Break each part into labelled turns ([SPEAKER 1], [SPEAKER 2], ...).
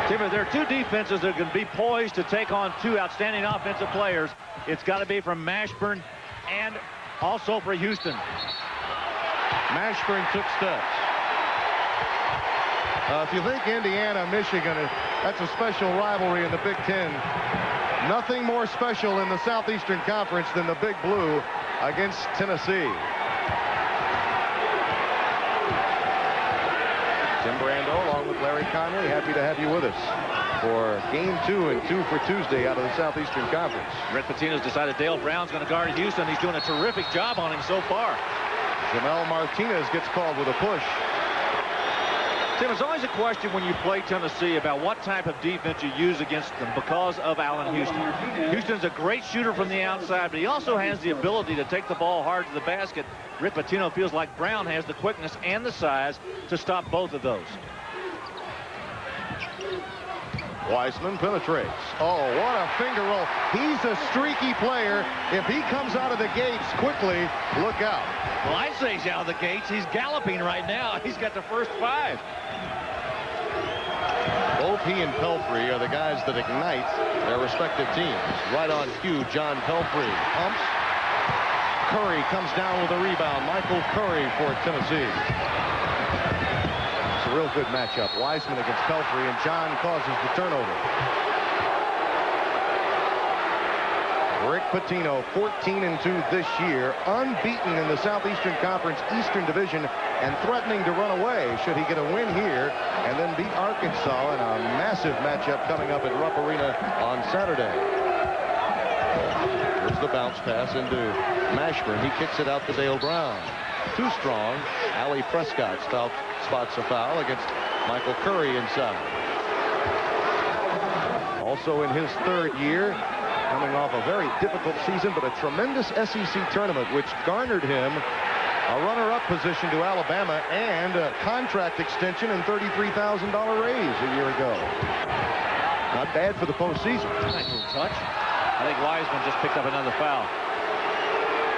[SPEAKER 1] Timmy, there are two defenses that can be poised to take on two outstanding offensive players. It's got to be from Mashburn and also for Houston.
[SPEAKER 2] Mashburn took steps. If you think Indiana, Michigan, that's a special rivalry in the Big Ten. Nothing more special in the Southeastern Conference than the Big Blue against Tennessee. Tim Brando along with Larry Conley, happy to have you with us for Game 2 and 2 for Tuesday out of the Southeastern Conference.
[SPEAKER 1] Rick Pitino's decided Dale Brown's going to guard Houston. He's doing a terrific job on him so far.
[SPEAKER 2] Jamel Martinez gets called with a push.
[SPEAKER 1] Tim, it's always a question when you play Tennessee about what type of defense you use against them because of Allen Houston. Houston's a great shooter from the outside, but he also has the ability to take the ball hard to the basket. Rick Pitino feels like Brown has the quickness and the size to stop both of those.
[SPEAKER 2] Wiseman penetrates. Oh, what a finger roll. He's a streaky player. If he comes out of the gates quickly, look out.
[SPEAKER 1] Well, I'd say he's out of the gates. He's galloping right now. He's got the first 5.
[SPEAKER 2] Both he and Pelfrey are the guys that ignite their respective teams. Right on cue, John Pelfrey pumps. Curry comes down with a rebound. Michael Curry for Tennessee. It's a real good matchup. Wiseman against Pelfrey, and John causes the turnover. Rick Pitino, 14-2 this year, unbeaten in the Southeastern Conference Eastern Division, and threatening to run away should he get a win here and then beat Arkansas in a massive matchup coming up at Rupp Arena on Saturday. Here's the bounce pass into Mashburn. He kicks it out to Dale Brown. Too strong. Allie Prescott spots a foul against Michael Curry inside. Also in his 3rd year, coming off a very difficult season, but a tremendous SEC tournament, which garnered him a runner-up position to Alabama and a contract extension and $33,000 raise a year ago. Not bad for the postseason.
[SPEAKER 1] Nice little touch. I think Wiseman just picked up another foul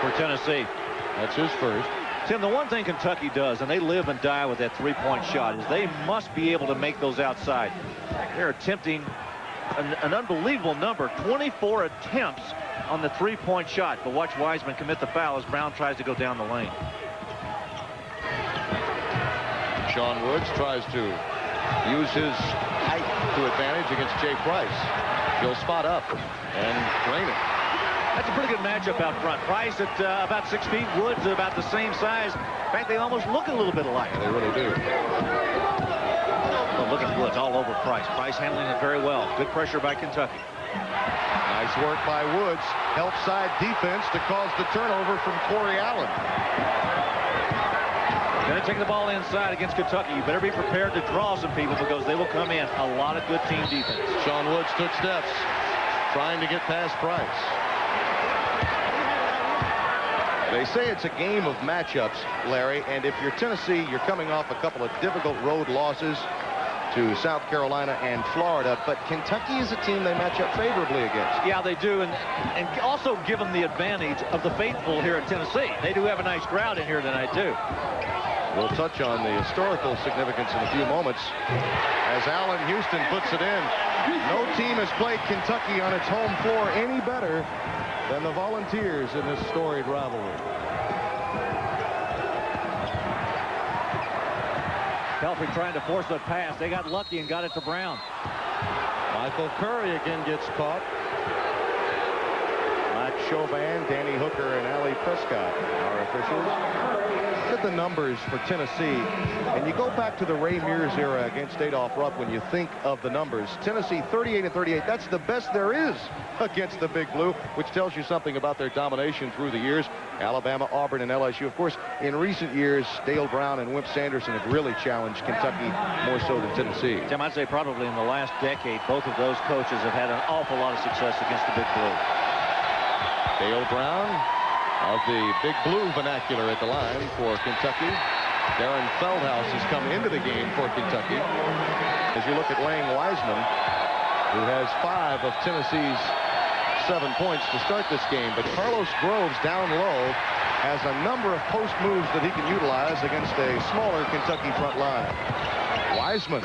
[SPEAKER 1] for Tennessee.
[SPEAKER 2] That's his first.
[SPEAKER 1] Tim, the one thing Kentucky does, and they live and die with that three-point shot, is they must be able to make those outside. They're attempting an unbelievable number, 24 attempts on the three-point shot. But watch Wiseman commit the foul as Brown tries to go down the lane.
[SPEAKER 2] Sean Woods tries to use his height to advantage against Jay Price. He'll spot up and drain it.
[SPEAKER 1] That's a pretty good matchup out front. Price at about 6 feet. Woods about the same size. In fact, they almost look a little bit alike.
[SPEAKER 2] They really do.
[SPEAKER 1] Well, look at Woods all over Price. Price handling it very well. Good pressure by Kentucky.
[SPEAKER 2] Nice work by Woods. Help side defense to cause the turnover from Corey Allen.
[SPEAKER 1] Going to take the ball inside against Kentucky. You better be prepared to draw some people because they will come in. A lot of good team defense.
[SPEAKER 2] Sean Woods took steps, trying to get past Price. They say it's a game of matchups, Larry, and if you're Tennessee, you're coming off a couple of difficult road losses to South Carolina and Florida, but Kentucky is a team they match up favorably against.
[SPEAKER 1] Yeah, they do, and also give them the advantage of the faithful here at Tennessee. They do have a nice crowd in here tonight, too.
[SPEAKER 2] We'll touch on the historical significance in a few moments as Allen Houston puts it in. No team has played Kentucky on its home floor any better than the Volunteers in this storied rivalry.
[SPEAKER 1] Pelfrey trying to force that pass. They got lucky and got it to Brown.
[SPEAKER 2] Michael Curry again gets caught. Matt Chauvin, Danny Hooker, and Allie Prescott are officials. Look at the numbers for Tennessee. And you go back to the Ray Mears era against Adolph Rupp when you think of the numbers. Tennessee 38-38. That's the best there is against the Big Blue, which tells you something about their domination through the years. Alabama, Auburn, and LSU. Of course, in recent years, Dale Brown and Wimp Sanderson have really challenged Kentucky more so than Tennessee.
[SPEAKER 1] Tim, I'd say probably in the last decade, both of those coaches have had an awful lot of success against the Big Blue.
[SPEAKER 2] Dale Brown of the Big Blue vernacular at the line for Kentucky. Darren Feldhouse has come into the game for Kentucky. As you look at Lang Wiseman, who has 5 of Tennessee's 7 points to start this game, but Carlos Groves down low has a number of post moves that he can utilize against a smaller Kentucky front line. Wiseman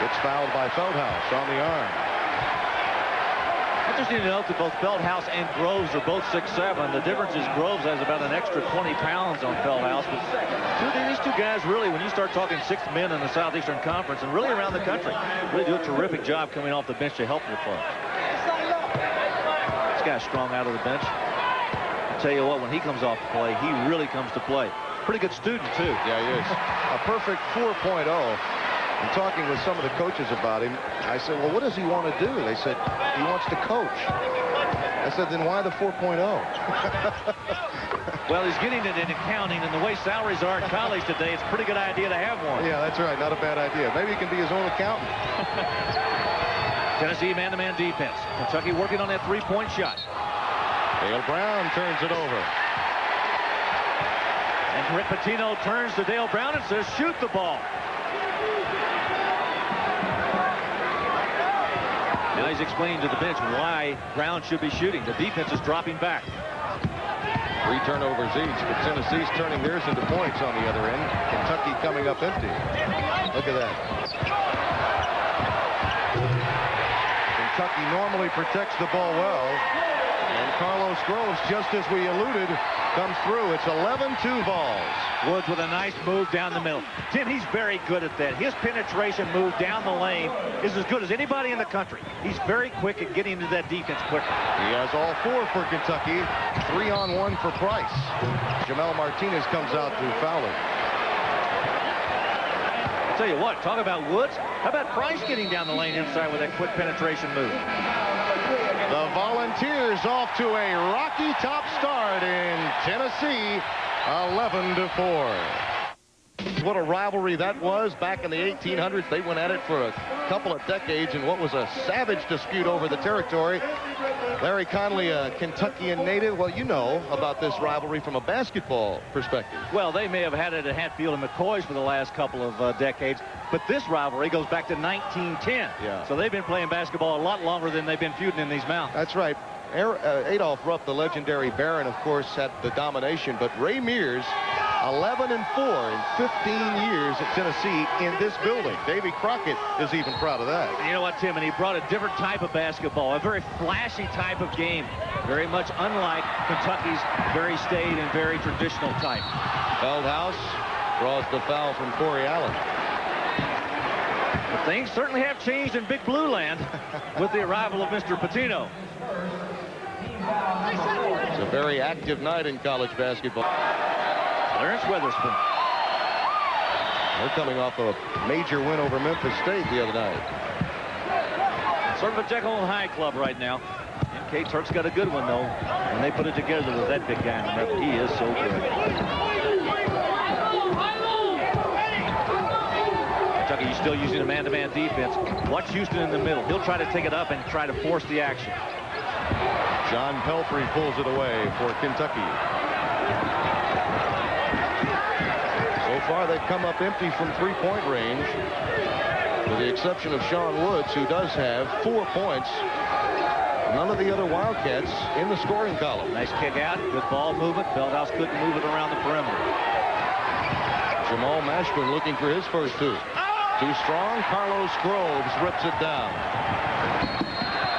[SPEAKER 2] Gets fouled by Feldhaus on the arm.
[SPEAKER 1] Interesting to note that both Feldhaus and Groves are both 6'7". The difference is Groves has about an extra 20 pounds on Feldhaus. But these two guys really, when you start talking sixth men in the Southeastern Conference and really around the country, really do a terrific job coming off the bench to help their clubs. This guy's strong out of the bench. I'll tell you what, when he comes off to play, he really comes to play. Pretty good student, too.
[SPEAKER 2] Yeah, he is. A perfect 4.0. I'm talking with some of the coaches about him. I said, well, what does he want to do? They said, he wants to coach. I said, then why the 4.0?
[SPEAKER 1] Well, he's getting it in accounting, and the way salaries are in college today, it's a pretty good idea to have one.
[SPEAKER 2] Yeah, that's right. Not a bad idea. Maybe he can be his own accountant.
[SPEAKER 1] Tennessee man-to-man defense. Kentucky working on that three-point shot.
[SPEAKER 2] Dale Brown turns it over.
[SPEAKER 1] And Rick Pitino turns to Dale Brown and says, shoot the ball. Now he's explaining to the bench why Brown should be shooting. The defense is dropping back.
[SPEAKER 2] 3 turnovers each, but Tennessee's turning theirs into points on the other end. Kentucky coming up empty. Look at that. Kentucky normally protects the ball well. And Carlos Groves, just as we alluded, comes through. It's 11-2 Vols.
[SPEAKER 1] Woods with a nice move down the middle. Tim, he's very good at that. His penetration move down the lane is as good as anybody in the country. He's very quick at getting into that defense quicker.
[SPEAKER 2] He has all 4 for Kentucky. 3-on-1 for Price. Jamel Martinez comes out to foul him.
[SPEAKER 1] I'll tell you what, talk about Woods. How about Price getting down the lane inside with that quick penetration move?
[SPEAKER 2] The Volunteers off to a rocky top start in Tennessee, 11-4. What a rivalry that was back in the 1800s. They went at it for a couple of decades in what was a savage dispute over the territory. Larry Conley, a Kentuckian native. Well, you know about this rivalry from a basketball perspective.
[SPEAKER 1] Well, they may have had it at Hatfield and McCoy's for the last couple of decades, but this rivalry goes back to 1910.
[SPEAKER 2] Yeah.
[SPEAKER 1] So they've been playing basketball a lot longer than they've been feuding in these mountains.
[SPEAKER 2] That's right. Adolph Rupp, the legendary Baron, of course, had the domination, but Ray Mears, 11-4 in 15 years at Tennessee in this building. Davy Crockett is even proud of that.
[SPEAKER 1] You know what, Tim? And he brought a different type of basketball, a very flashy type of game, very much unlike Kentucky's very staid and very traditional type.
[SPEAKER 2] Feldhaus draws the foul from Corey Allen.
[SPEAKER 1] But things certainly have changed in Big Blue Land with the arrival of Mr. Pitino.
[SPEAKER 2] It's a very active night in college basketball.
[SPEAKER 1] Clarence Weatherspoon.
[SPEAKER 2] They're coming off a major win over Memphis State the other night.
[SPEAKER 1] Sort of a Jekyll and Hyde club right now. MK Turk's got a good one, though. When they put it together with that big guy in the middle, he is so good. Kentucky still using a man-to-man defense. Watch Houston in the middle. He'll try to take it up and try to force the action.
[SPEAKER 2] John Pelfrey pulls it away for Kentucky. So far, they've come up empty from three-point range, with the exception of Sean Woods, who does have 4 points. None of the other Wildcats in the scoring column.
[SPEAKER 1] Nice kick out. Good ball movement. Feldhaus couldn't move it around the perimeter.
[SPEAKER 2] Jamal Mashburn looking for his first 2. Too strong. Carlos Groves rips it down.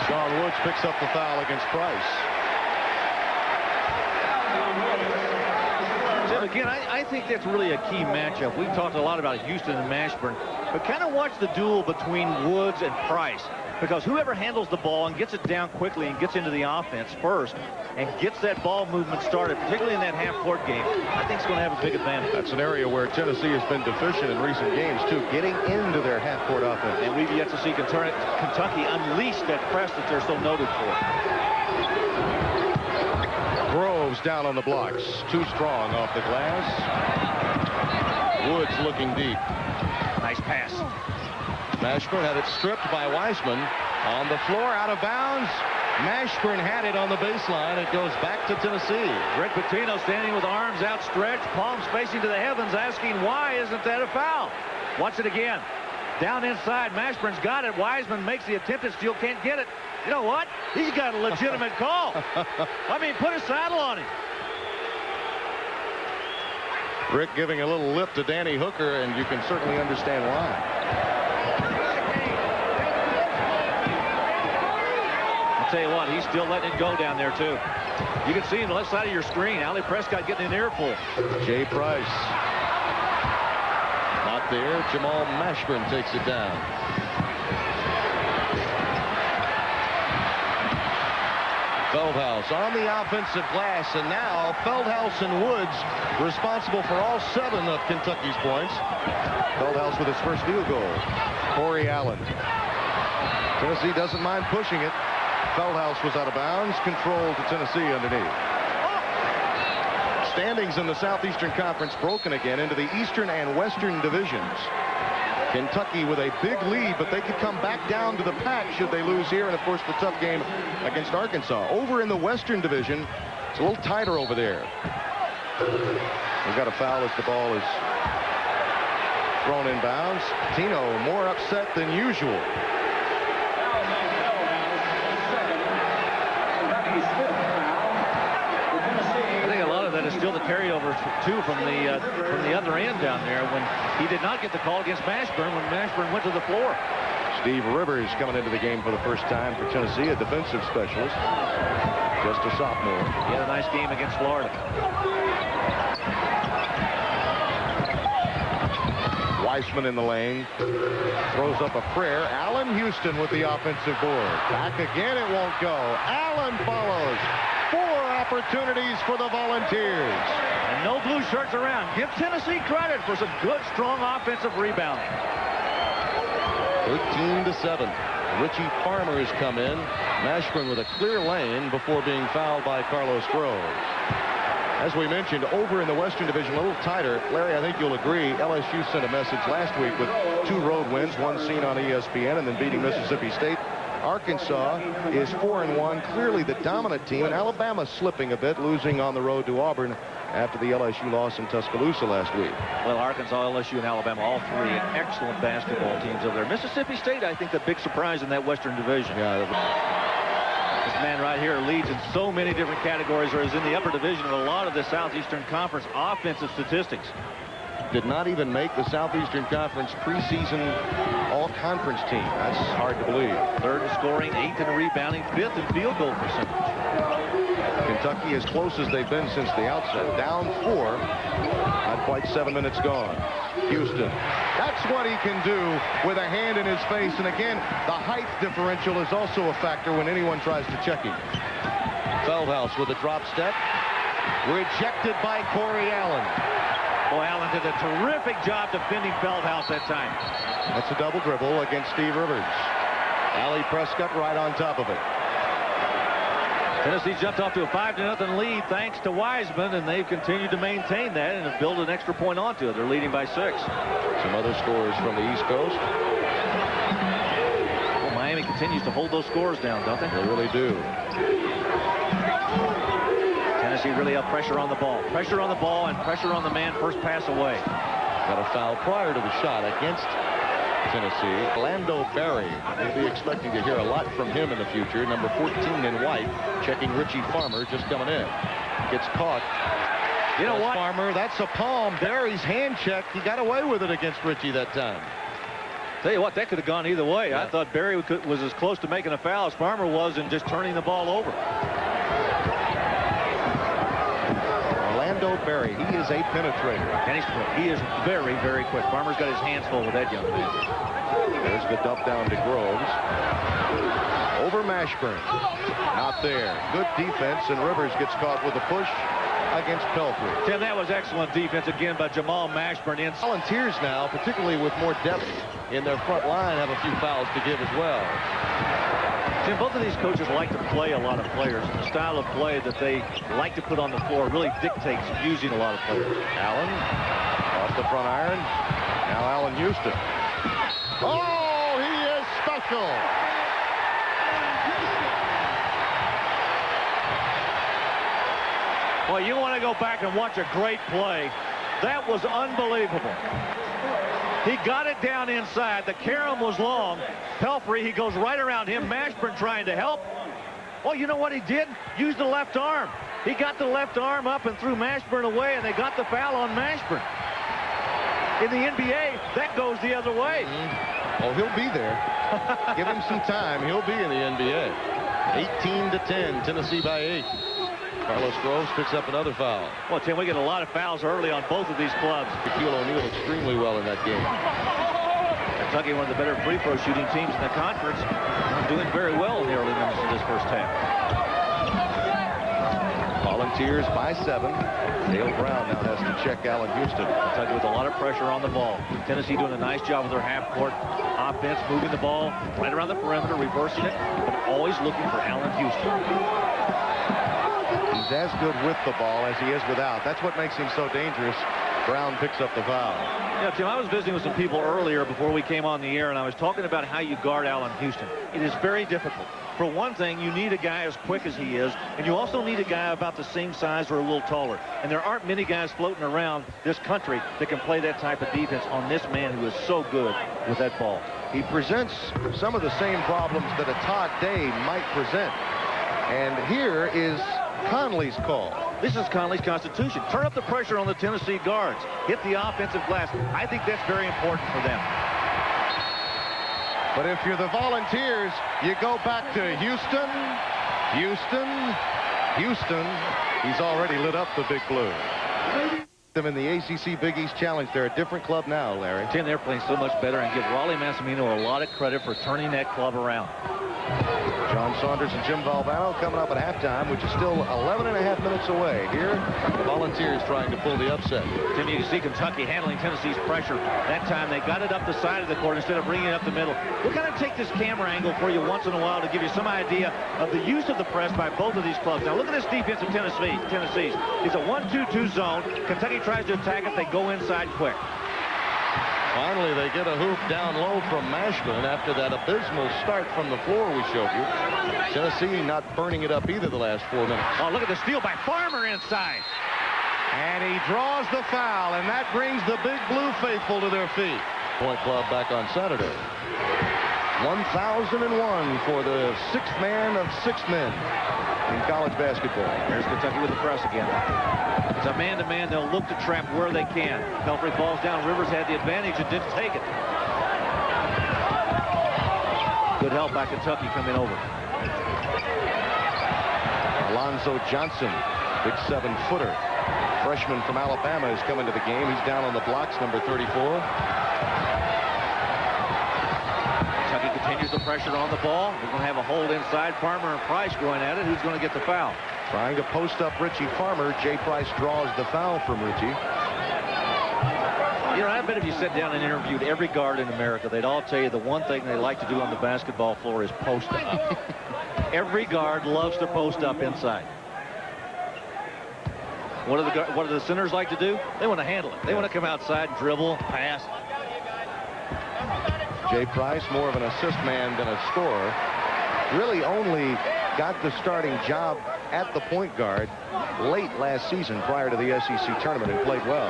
[SPEAKER 2] Sean Woods picks up the foul against Price.
[SPEAKER 1] So again, I think that's really a key matchup. We've talked a lot about Houston and Mashburn, but kind of watch the duel between Woods and Price, because whoever handles the ball and gets it down quickly and gets into the offense first and gets that ball movement started, particularly in that half-court game, I think it's going to have a big advantage.
[SPEAKER 2] That's an area where Tennessee has been deficient in recent games, too, getting into their half-court offense.
[SPEAKER 1] And we've yet to see Kentucky unleash that press that they're so noted for.
[SPEAKER 2] Groves down on the blocks. Too strong off the glass. Woods looking deep.
[SPEAKER 1] Nice pass.
[SPEAKER 2] Mashburn had it stripped by Wiseman. On the floor, out of bounds. Mashburn had it on the baseline. It goes back to Tennessee.
[SPEAKER 1] Rick Pitino standing with arms outstretched, palms facing to the heavens, asking, why isn't that a foul? Watch it again. Down inside, Mashburn's got it. Wiseman makes the attempt and still can't get it. You know what? He's got a legitimate call. I mean, put a saddle on him.
[SPEAKER 2] Rick giving a little lip to Danny Hooker, and you can certainly understand why.
[SPEAKER 1] he's still letting it go down there, too. You can see on the left side of your screen, Ali Prescott getting an earful.
[SPEAKER 2] Jay Price. Not there. Jamal Mashburn takes it down. Feldhaus on the offensive glass, and now Feldhaus and Woods responsible for all 7 of Kentucky's points. Feldhaus with his first field goal. Corey Allen. Tennessee doesn't mind pushing it. Feldhaus was out of bounds. Control to Tennessee underneath. Standings in the Southeastern Conference broken again into the Eastern and Western divisions. Kentucky with a big lead, but they could come back down to the pack should they lose here. And, of course, the tough game against Arkansas. Over in the Western division, it's a little tighter over there. We've got a foul as the ball is thrown in bounds. Tino more upset than usual.
[SPEAKER 1] That is still the carryover too from the other end down there when he did not get the call against Mashburn when Mashburn went to the floor.
[SPEAKER 2] Steve Rivers coming into the game for the first time for Tennessee, a defensive specialist, just a sophomore.
[SPEAKER 1] He had a nice game against Florida.
[SPEAKER 2] Weissman in the lane, throws up a prayer. Allen Houston with the offensive board. Back again, it won't go. Allen follows. 4 opportunities for the Volunteers.
[SPEAKER 1] And no blue shirts around. Give Tennessee credit for some good, strong offensive rebounding.
[SPEAKER 2] 13-7. Richie Farmer has come in. Mashburn with a clear lane before being fouled by Carlos Grove. As we mentioned, over in the Western Division, a little tighter. Larry, I think you'll agree, LSU sent a message last week with 2 road wins, one seen on ESPN, and then beating Mississippi State. Arkansas is 4-1, clearly the dominant team, and Alabama slipping a bit, losing on the road to Auburn after the LSU loss in Tuscaloosa last week.
[SPEAKER 1] Well, Arkansas, LSU, and Alabama, all 3 excellent basketball teams over there. Mississippi State, I think, the big surprise in that Western Division.
[SPEAKER 2] Yeah.
[SPEAKER 1] This man right here leads in so many different categories, or is in the upper division of a lot of the Southeastern Conference offensive statistics.
[SPEAKER 2] Did not even make the Southeastern Conference preseason all-conference team. That's hard to believe.
[SPEAKER 1] 3rd in scoring, 8th in rebounding, 5th in field goal percentage.
[SPEAKER 2] Kentucky as close as they've been since the outset. Down 4. Not quite 7 minutes gone. Houston. That's what he can do with a hand in his face. And again, the height differential is also a factor when anyone tries to check him. Feldhaus with a drop step. Rejected by Corey Allen.
[SPEAKER 1] Boy, Allen did a terrific job defending Feldhaus that time.
[SPEAKER 2] That's a double dribble against Steve Rivers. Ali Prescott right on top of it.
[SPEAKER 1] Tennessee jumped off to a 5-0 lead thanks to Wiseman, and they've continued to maintain that and have built an extra point onto it. They're leading by 6.
[SPEAKER 2] Some other scores from the East Coast.
[SPEAKER 1] Well, Miami continues to hold those scores down, don't they?
[SPEAKER 2] They really do.
[SPEAKER 1] Tennessee really up pressure on the ball. Pressure on the ball and pressure on the man first pass away.
[SPEAKER 2] Got a foul prior to the shot against Tennessee. Orlando Berry. We'll be expecting to hear a lot from him in the future. Number 14 in white, checking Richie Farmer, just coming in. Gets caught.
[SPEAKER 1] You know what?
[SPEAKER 2] Farmer, that's a palm. Berry's hand check. He got away with it against Richie that time.
[SPEAKER 1] Tell you what, that could have gone either way. Yeah. I thought Berry was as close to making a foul as Farmer was in just turning the ball over.
[SPEAKER 2] Orlando Berry, he is a penetrator.
[SPEAKER 1] And he's quick. He is very, very quick. Farmer's got his hands full with that young man.
[SPEAKER 2] There's the dump down to Groves. Over Mashburn. Not there. Good defense, and Rivers gets caught with a push against Pelfrey.
[SPEAKER 1] Tim, that was excellent defense again by Jamal Mashburn.
[SPEAKER 2] Volunteers now, particularly with more depth in their front line, have a few fouls to give as well.
[SPEAKER 1] Tim, both of these coaches like to play a lot of players. The style of play that they like to put on the floor really dictates using a lot of players.
[SPEAKER 2] Allen off the front iron. Now Allen Houston. Oh, he is special.
[SPEAKER 1] Well, you want to go back and watch a great play. That was unbelievable. He got it down inside. The carom was long. Pelfrey, he goes right around him. Mashburn trying to help. Well, you know what he did? Used the left arm. He got the left arm up and threw Mashburn away, and they got the foul on Mashburn. In the NBA, that goes the other way.
[SPEAKER 2] Oh, he'll be there. Give him some time. He'll be in the NBA. 18-10, Tennessee by 8. Carlos Groves picks up another foul.
[SPEAKER 1] Well, Tim, we get a lot of fouls early on both of these clubs.
[SPEAKER 2] Shaquille O'Neal extremely well in that game.
[SPEAKER 1] Kentucky, one of the better free throw shooting teams in the conference, doing very well in the early minutes of this first half.
[SPEAKER 2] Volunteers by 7. Dale Brown now has to check Allen Houston.
[SPEAKER 1] Kentucky with a lot of pressure on the ball. Tennessee doing a nice job with their half-court offense, moving the ball right around the perimeter, reversing it, but always looking for Allen Houston.
[SPEAKER 2] He's as good with the ball as he is without. That's what makes him so dangerous. Brown picks up the foul.
[SPEAKER 1] Yeah, Tim, I was visiting with some people earlier before we came on the air, and I was talking about how you guard Allen Houston. It is very difficult. For one thing, you need a guy as quick as he is, and you also need a guy about the same size or a little taller. And there aren't many guys floating around this country that can play that type of defense on this man who is so good with that ball.
[SPEAKER 2] He presents some of the same problems that a Todd Day might present. And here is Conley's call.
[SPEAKER 1] This is Conley's constitution. Turn up the pressure on the Tennessee guards. Hit the offensive glass. I think that's very important for them.
[SPEAKER 2] But if you're the Volunteers, you go back to Houston. He's already lit up the Big Blue. Them in the ACC Big East Challenge. They're a different club now, Larry.
[SPEAKER 1] Tim, they're playing so much better, and give Raleigh Massimino a lot of credit for turning that club around.
[SPEAKER 2] John Saunders and Jim Valvano coming up at halftime, which is still 11 and a half minutes away. Here, the Volunteers trying to pull the upset.
[SPEAKER 1] Tim, you can see Kentucky handling Tennessee's pressure. That time they got it up the side of the court instead of bringing it up the middle. We're going to take this camera angle for you once in a while to give you some idea of the use of the press by both of these clubs. Now look at this defense of Tennessee's. It's a 1-2-2 zone. Kentucky tries to attack it. They go inside quick.
[SPEAKER 2] Finally, they get a hoop down low from Mashburn after that abysmal start from the floor we showed you. Tennessee not burning it up either the last 4 minutes.
[SPEAKER 1] Oh, look at the steal by Farmer inside.
[SPEAKER 2] And he draws the foul, and that brings the Big Blue faithful to their feet. Point Club back on Saturday. 1,001 for the sixth man of 6 men in college basketball.
[SPEAKER 1] There's Kentucky with the press again. It's a man-to-man. They'll look to trap where they can. Pelfrey falls down. Rivers had the advantage and didn't take it. Good help by Kentucky coming over.
[SPEAKER 2] Alonzo Johnson, big 7-footer. Freshman from Alabama is coming to the game. He's down on the blocks, number 34.
[SPEAKER 1] Kentucky continues the pressure on the ball. We're going to have a hold inside. Farmer and Price going at it. Who's going to get the foul?
[SPEAKER 2] Trying to post up Richie Farmer. Jay Price draws the foul from Richie.
[SPEAKER 1] You know, I bet if you sat down and interviewed every guard in America, they'd all tell you the one thing they like to do on the basketball floor is post up. Every guard loves to post up inside. What do the centers like to do? They want to handle it. They want to come outside, dribble, pass.
[SPEAKER 2] Jay Price, more of an assist man than a scorer, really only got the starting job at the point guard late last season prior to the SEC tournament and played well.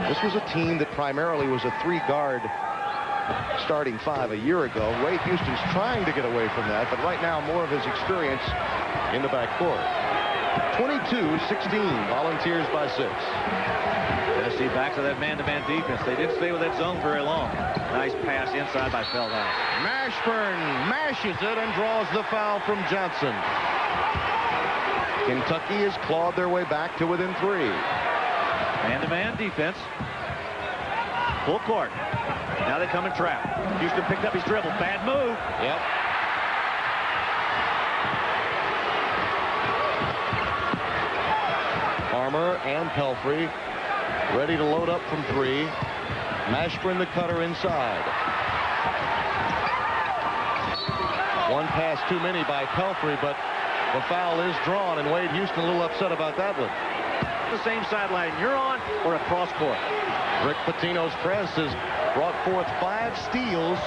[SPEAKER 2] This was a team that primarily was a 3-guard starting 5 a year ago. Wade Houston's trying to get away from that, but right now more of his experience in the backcourt. 22-16, Volunteers by 6.
[SPEAKER 1] Tennessee back to that man-to-man defense. They didn't stay with that zone very long. Nice pass inside by Feldhouse.
[SPEAKER 2] Mashburn mashes it and draws the foul from Johnson. Kentucky has clawed their way back to within 3.
[SPEAKER 1] Man-to-man defense. Full court. Now they come and trap. Houston picked up his dribble. Bad move.
[SPEAKER 2] Yep. Farmer and Pelfrey ready to load up from 3. Mashburn the cutter inside. One pass too many by Pelfrey, but the foul is drawn, and Wade Houston a little upset about that one.
[SPEAKER 1] The same sideline you're on or across court.
[SPEAKER 2] Rick Pitino's press has brought forth 5 steals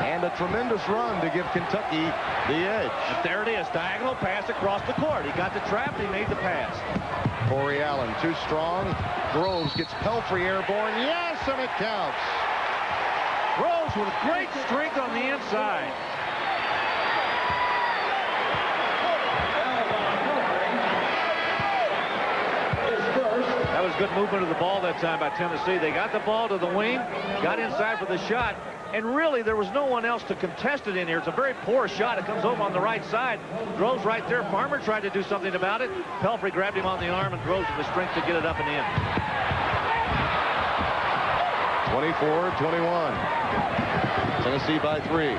[SPEAKER 2] and a tremendous run to give Kentucky the edge.
[SPEAKER 1] And there it is, diagonal pass across the court. He got the trap, he made the pass.
[SPEAKER 2] Corey Allen too strong. Groves gets Pelfrey airborne. Yes, and it counts.
[SPEAKER 1] Groves with great strength on the inside. That was good movement of the ball that time by Tennessee. They got the ball to the wing, got inside for the shot, And really, there was no one else to contest it in here. It's a very poor shot. It comes over on the right side. Groves right there. Farmer tried to do something about it. Pelfrey grabbed him on the arm, and Groves with the strength to get it up and in.
[SPEAKER 2] 24-21. Tennessee by 3.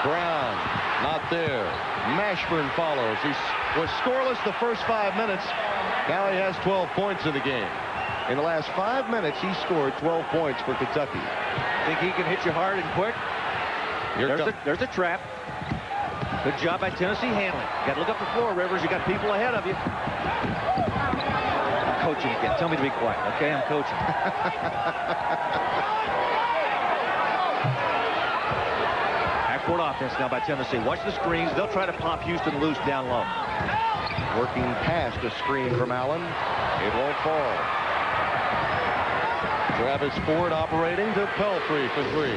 [SPEAKER 2] Brown, not there. Mashburn follows. He was scoreless the first 5 minutes. Now he has 12 points in the game. In the last 5 minutes, he scored 12 points for Kentucky.
[SPEAKER 1] Think he can hit you hard and quick? There's the trap. Good job by Tennessee handling. You got to look up the floor, Rivers. You got people ahead of you. I'm coaching again. Tell me to be quiet, okay? I'm coaching. Half-court offense now by Tennessee. Watch the screens. They'll try to pop Houston loose down low.
[SPEAKER 2] Working past a screen from Allen. It won't fall. Travis Ford operating to Pelfrey for 3.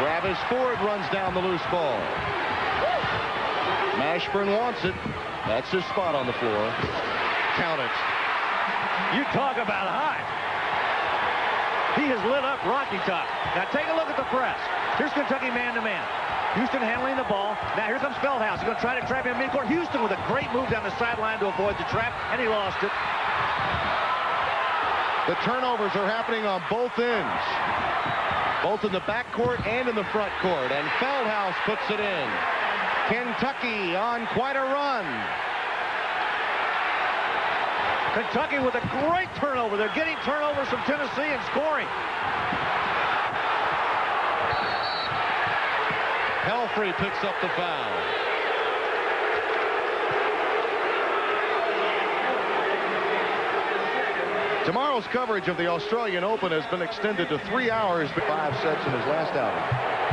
[SPEAKER 2] Travis Ford runs down the loose ball. Mashburn wants it. That's his spot on the floor. Count it.
[SPEAKER 1] You talk about high. He has lit up Rocky Top. Now take a look at the press. Here's Kentucky man-to-man. Houston handling the ball. Now here comes Feldhaus. He's going to try to trap him in midcourt. Houston with a great move down the sideline to avoid the trap, and he lost it.
[SPEAKER 2] The turnovers are happening on both ends, both in the backcourt and in the front court, and Feldhaus puts it in. Kentucky on quite a run.
[SPEAKER 1] Kentucky with a great turnover. They're getting turnovers from Tennessee and scoring.
[SPEAKER 2] Pelfrey picks up the foul. Tomorrow's coverage of the Australian Open has been extended to 3 hours, 5 sets in his last outing.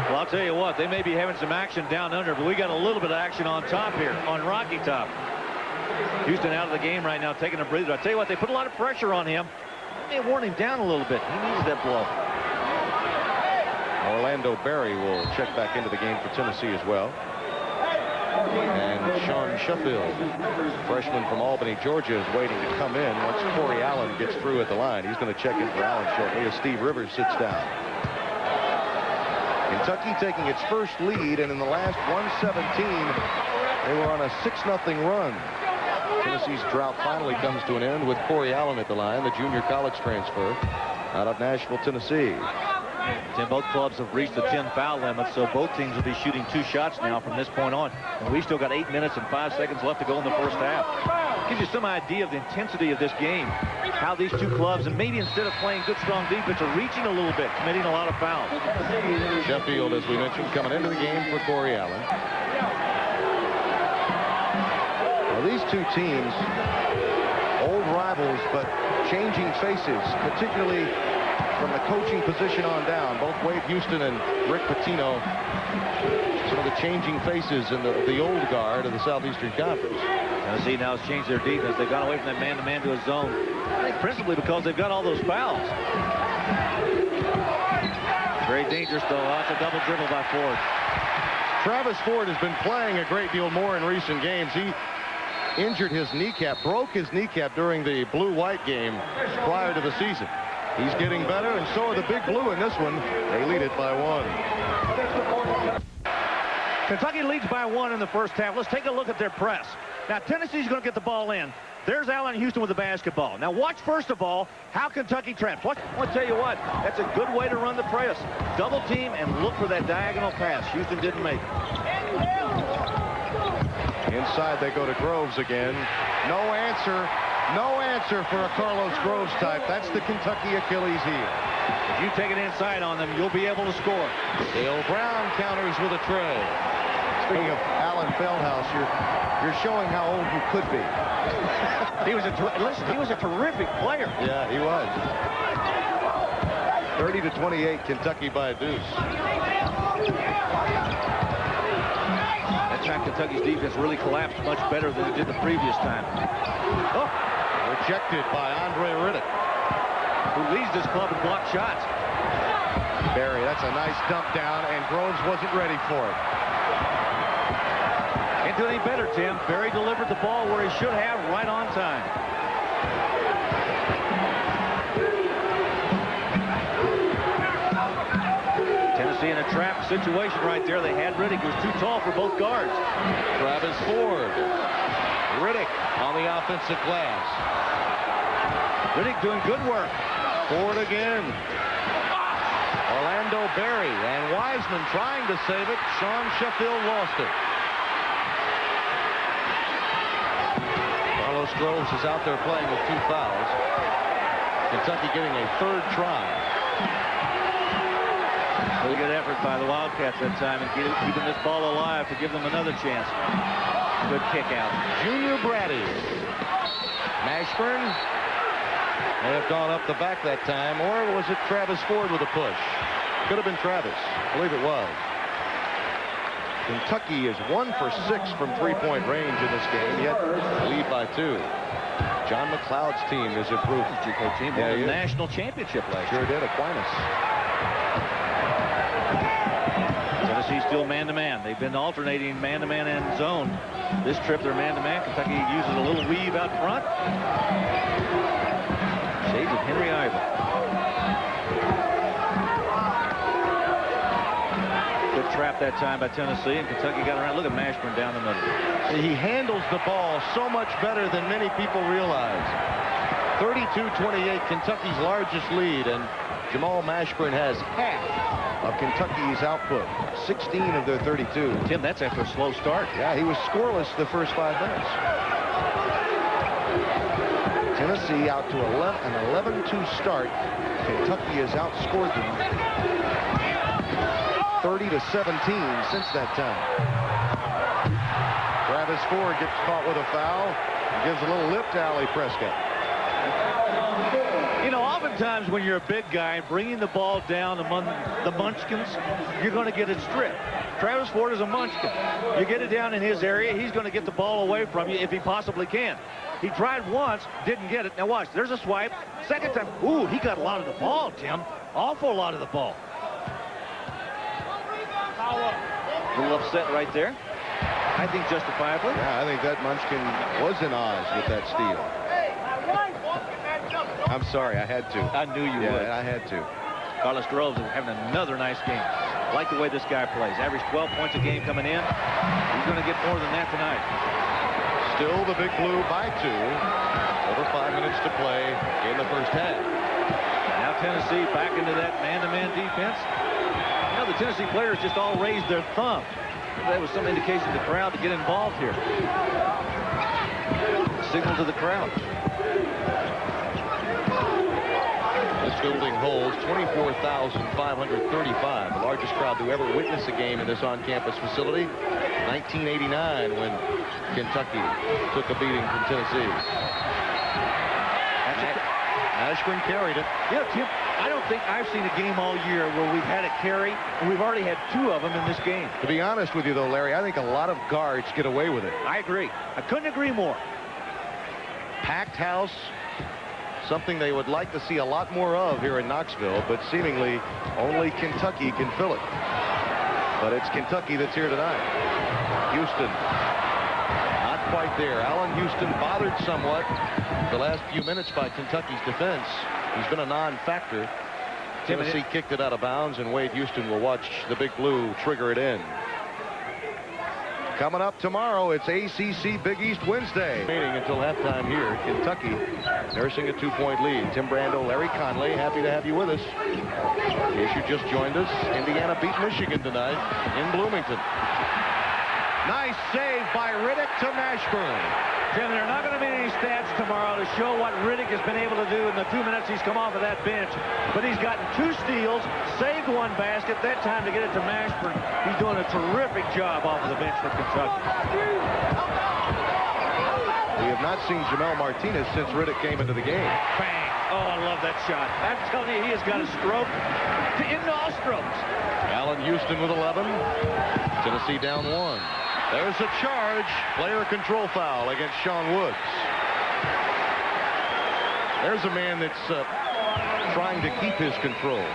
[SPEAKER 1] Well, I'll tell you what, they may be having some action down under, but we got a little bit of action on top here, on Rocky Top. Houston out of the game right now, taking a breather. I'll tell you what, they put a lot of pressure on him. They worn him down a little bit. He needs that blow.
[SPEAKER 2] Orlando Berry will check back into the game for Tennessee as well. And Sean Sheffield, freshman from Albany, Georgia, is waiting to come in once Corey Allen gets through at the line. He's going to check in for Allen shortly as Steve Rivers sits down. Kentucky taking its first lead, and in the last 117, they were on a 6-0 run. Tennessee's drought finally comes to an end with Corey Allen at the line, the junior college transfer out of Nashville, Tennessee.
[SPEAKER 1] Tim, both clubs have reached the 10 foul limit, so both teams will be shooting 2 shots now from this point on. And we've still got 8 minutes and 5 seconds left to go in the first half. Gives you some idea of the intensity of this game. How these two clubs, and maybe instead of playing good, strong defense, are reaching a little bit, committing a lot of fouls.
[SPEAKER 2] Sheffield, as we mentioned, coming into the game for Corey Allen. Well, these two teams, old rivals, but changing faces, particularly from the coaching position on down. Both Wade Houston and Rick Pitino, some of the changing faces in the old guard of the Southeastern Conference.
[SPEAKER 1] Tennessee now has changed their defense. They've gone away from that man-to-man to a zone. I think principally because they've got all those fouls. Very dangerous, though. Lots of double dribble by Ford.
[SPEAKER 2] Travis Ford has been playing a great deal more in recent games. He injured his kneecap, broke his kneecap during the blue-white game prior to the season. He's getting better, and so are the Big Blue in this one. They lead it by 1.
[SPEAKER 1] Kentucky leads by 1 in the first half. Let's take a look at their press. Now, Tennessee's going to get the ball in. There's Allen Houston with the basketball. Now, watch, first of all, how Kentucky traps. Watch, I want to tell you what, that's a good way to run the press. Double team and look for that diagonal pass. Houston didn't make it.
[SPEAKER 2] Inside they go to Groves again. No answer. No answer for a Carlos Groves type. That's the Kentucky Achilles heel.
[SPEAKER 1] If you take it inside on them, you'll be able to score.
[SPEAKER 2] Dale Brown counters with a tray. Speaking of Allen Feldhaus, you're showing how old you could be.
[SPEAKER 1] He was a terrific player.
[SPEAKER 2] Yeah, he was. 30-28, Kentucky by a deuce.
[SPEAKER 1] That time Kentucky's defense really collapsed much better than it did the previous time. Oh.
[SPEAKER 2] Rejected by Andre Riddick,
[SPEAKER 1] who leads this club in blocked shots.
[SPEAKER 2] Berry, that's a nice dump down, and Groves wasn't ready for it.
[SPEAKER 1] Can't do any better, Tim. Berry delivered the ball where he should have, right on time. Tennessee in a trap situation right there. They had Riddick, who was too tall for both guards.
[SPEAKER 3] Travis Ford. Riddick on the offensive glass.
[SPEAKER 1] Riddick doing good work.
[SPEAKER 3] Ford again. Orlando Berry and Wiseman trying to save it. Sean Sheffield lost it. Carlos Groves is out there playing with 2 fouls. Kentucky getting a 3rd try.
[SPEAKER 1] Really good effort by the Wildcats that time and keeping this ball alive to give them another chance. Good kick out.
[SPEAKER 3] Junior Brady. Mashburn may have gone up the back that time, or was it Travis Ford with a push? Could have been Travis. I believe it was.
[SPEAKER 2] Kentucky is 1 for 6 from 3-point range in this game, yet
[SPEAKER 3] Lead by 2.
[SPEAKER 2] John McLeod's team is improved.
[SPEAKER 1] JUCO team won the national championship last year.
[SPEAKER 2] Sure did. Aquinas.
[SPEAKER 1] Tennessee still man-to-man. They've been alternating man-to-man and zone. This trip they're man-to-man. Kentucky uses a little weave out front. Shades of Henry Iver. Good trap that time by Tennessee, and Kentucky got around. Look at Mashburn down the middle.
[SPEAKER 3] He handles the ball so much better than many people realize. 32-28, Kentucky's largest lead, and Jamal Mashburn has half
[SPEAKER 2] Of Kentucky's output, 16 of their 32.
[SPEAKER 1] Tim, that's after a slow start.
[SPEAKER 2] Yeah, he was scoreless the first 5 minutes. Tennessee out to an 11-2 start. Kentucky has outscored them 30-17 since that time. Travis Ford gets caught with a foul and gives a little lip to Ali Prescott.
[SPEAKER 1] You know, oftentimes when you're a big guy bringing the ball down among the munchkins, you're going to get it stripped. Travis Ford is a munchkin. You get it down in his area, he's going to get the ball away from you if he possibly can. He tried once, didn't get it. Now watch, there's a swipe. Second time, ooh, he got a lot of the ball, Tim. Awful lot of the ball. A little upset right there. I think justifiably.
[SPEAKER 2] Yeah, I think that munchkin was in Oz with that steal. I'm sorry, I had to.
[SPEAKER 1] I knew you would.
[SPEAKER 2] Yeah, I had to.
[SPEAKER 1] Carlos Groves is having another nice game. I like the way this guy plays. Averaged 12 points a game coming in. He's going to get more than that tonight.
[SPEAKER 2] Still the Big Blue by 2. Over 5 minutes to play in the first half.
[SPEAKER 1] Now Tennessee back into that man-to-man defense. You know, the Tennessee players just all raised their thumb. That was some indication to the crowd to get involved here. Signal to the crowd.
[SPEAKER 3] This building holds 24,535, the largest crowd to ever witness a game in this on-campus facility. 1989, when Kentucky took a beating from Tennessee. Mashburn carried it.
[SPEAKER 1] Yeah, Tim, I don't think I've seen a game all year where we've had a carry, and we've already had 2 of them in this game.
[SPEAKER 2] To be honest with you, though, Larry, I think a lot of guards get away with it.
[SPEAKER 1] I agree. I couldn't agree more.
[SPEAKER 2] Packed house, something they would like to see a lot more of here in Knoxville, but seemingly only Kentucky can fill it. But it's Kentucky that's here tonight. Houston, not quite there. Allen Houston bothered somewhat the last few minutes by Kentucky's defense. He's been a non-factor. Tennessee kicked it out of bounds, and Wade Houston will watch the Big Blue trigger it in. Coming up tomorrow, it's ACC Big East Wednesday. Meeting until halftime here. Kentucky nursing a 2-point lead. Tim Brando, Larry Conley, happy to have you with us. In case you just joined us, Indiana beat Michigan tonight in Bloomington. Nice save by Riddick to Mashburn.
[SPEAKER 1] Tim, there are not going to be any stats tomorrow to show what Riddick has been able to do in the 2 minutes he's come off of that bench. But he's gotten 2 steals, saved 1 basket, that time to get it to Mashburn. He's doing a terrific job off of the bench for Kentucky.
[SPEAKER 2] We have not seen Jamel Martinez since Riddick came into the game.
[SPEAKER 1] Bang. Oh, I love that shot. I'm telling you, he has got a stroke in nostrils.
[SPEAKER 3] Allen Houston with 11. Tennessee down 1.
[SPEAKER 2] There's a charge. Player control foul against Sean Woods. There's a man that's trying to keep his control.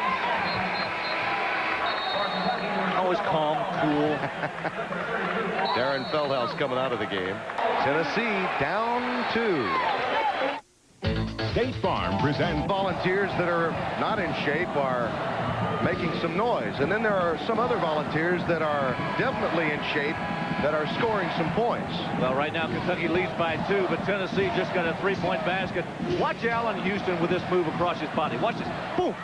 [SPEAKER 1] Always calm, cool.
[SPEAKER 2] Darren Feldhouse coming out of the game. Tennessee down 2.
[SPEAKER 4] State Farm presents
[SPEAKER 2] Volunteers that are not in shape are making some noise. And then there are some other volunteers that are definitely in shape that are scoring some points.
[SPEAKER 1] Well, right now Kentucky leads by 2, but Tennessee just got a 3-point basket. Watch Allen Houston with this move across his body. Watch this. Boom.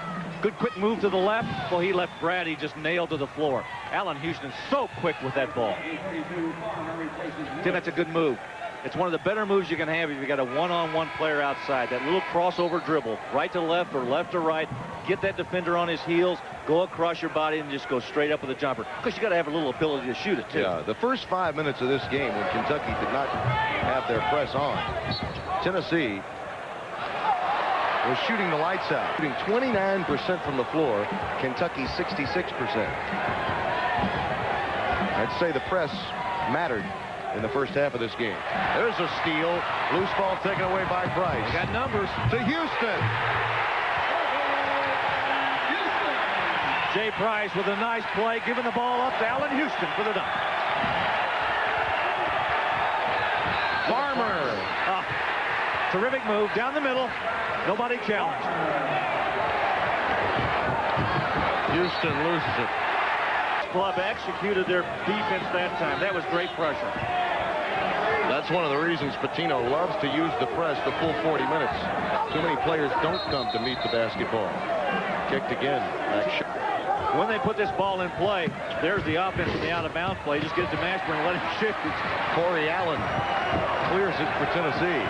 [SPEAKER 1] Good quick move to the left. Well, he left Brady just nailed to the floor. Allen Houston so quick with that ball. Tim, that's a good move. It's one of the better moves you can have if you got a one-on-one player outside. That little crossover dribble, right to left or left to right. Get that defender on his heels, go across your body, and just go straight up with a jumper. Because you got to have a little ability to shoot it, too.
[SPEAKER 2] Yeah, the first 5 minutes of this game when Kentucky did not have their press on, Tennessee was shooting the lights out. Shooting 29% from the floor, Kentucky 66%. I'd say the press mattered in the first half of this game. There's a steal. Loose ball taken away by Price.
[SPEAKER 1] They got numbers.
[SPEAKER 2] To Houston.
[SPEAKER 1] Jay Price with a nice play, giving the ball up to Allen Houston for the dunk.
[SPEAKER 2] Farmer.
[SPEAKER 1] Terrific move down the middle. Nobody challenged.
[SPEAKER 3] Houston loses it.
[SPEAKER 1] Club executed their defense that time. That was great pressure.
[SPEAKER 3] That's one of the reasons Pitino loves to use the press the full 40 minutes. Too many players don't come to meet the basketball. Kicked again.
[SPEAKER 1] When they put this ball in play, there's the offense in the out-of-bounds play. Just get it to Mashburn and let him shoot.
[SPEAKER 2] Corey Allen clears it for Tennessee.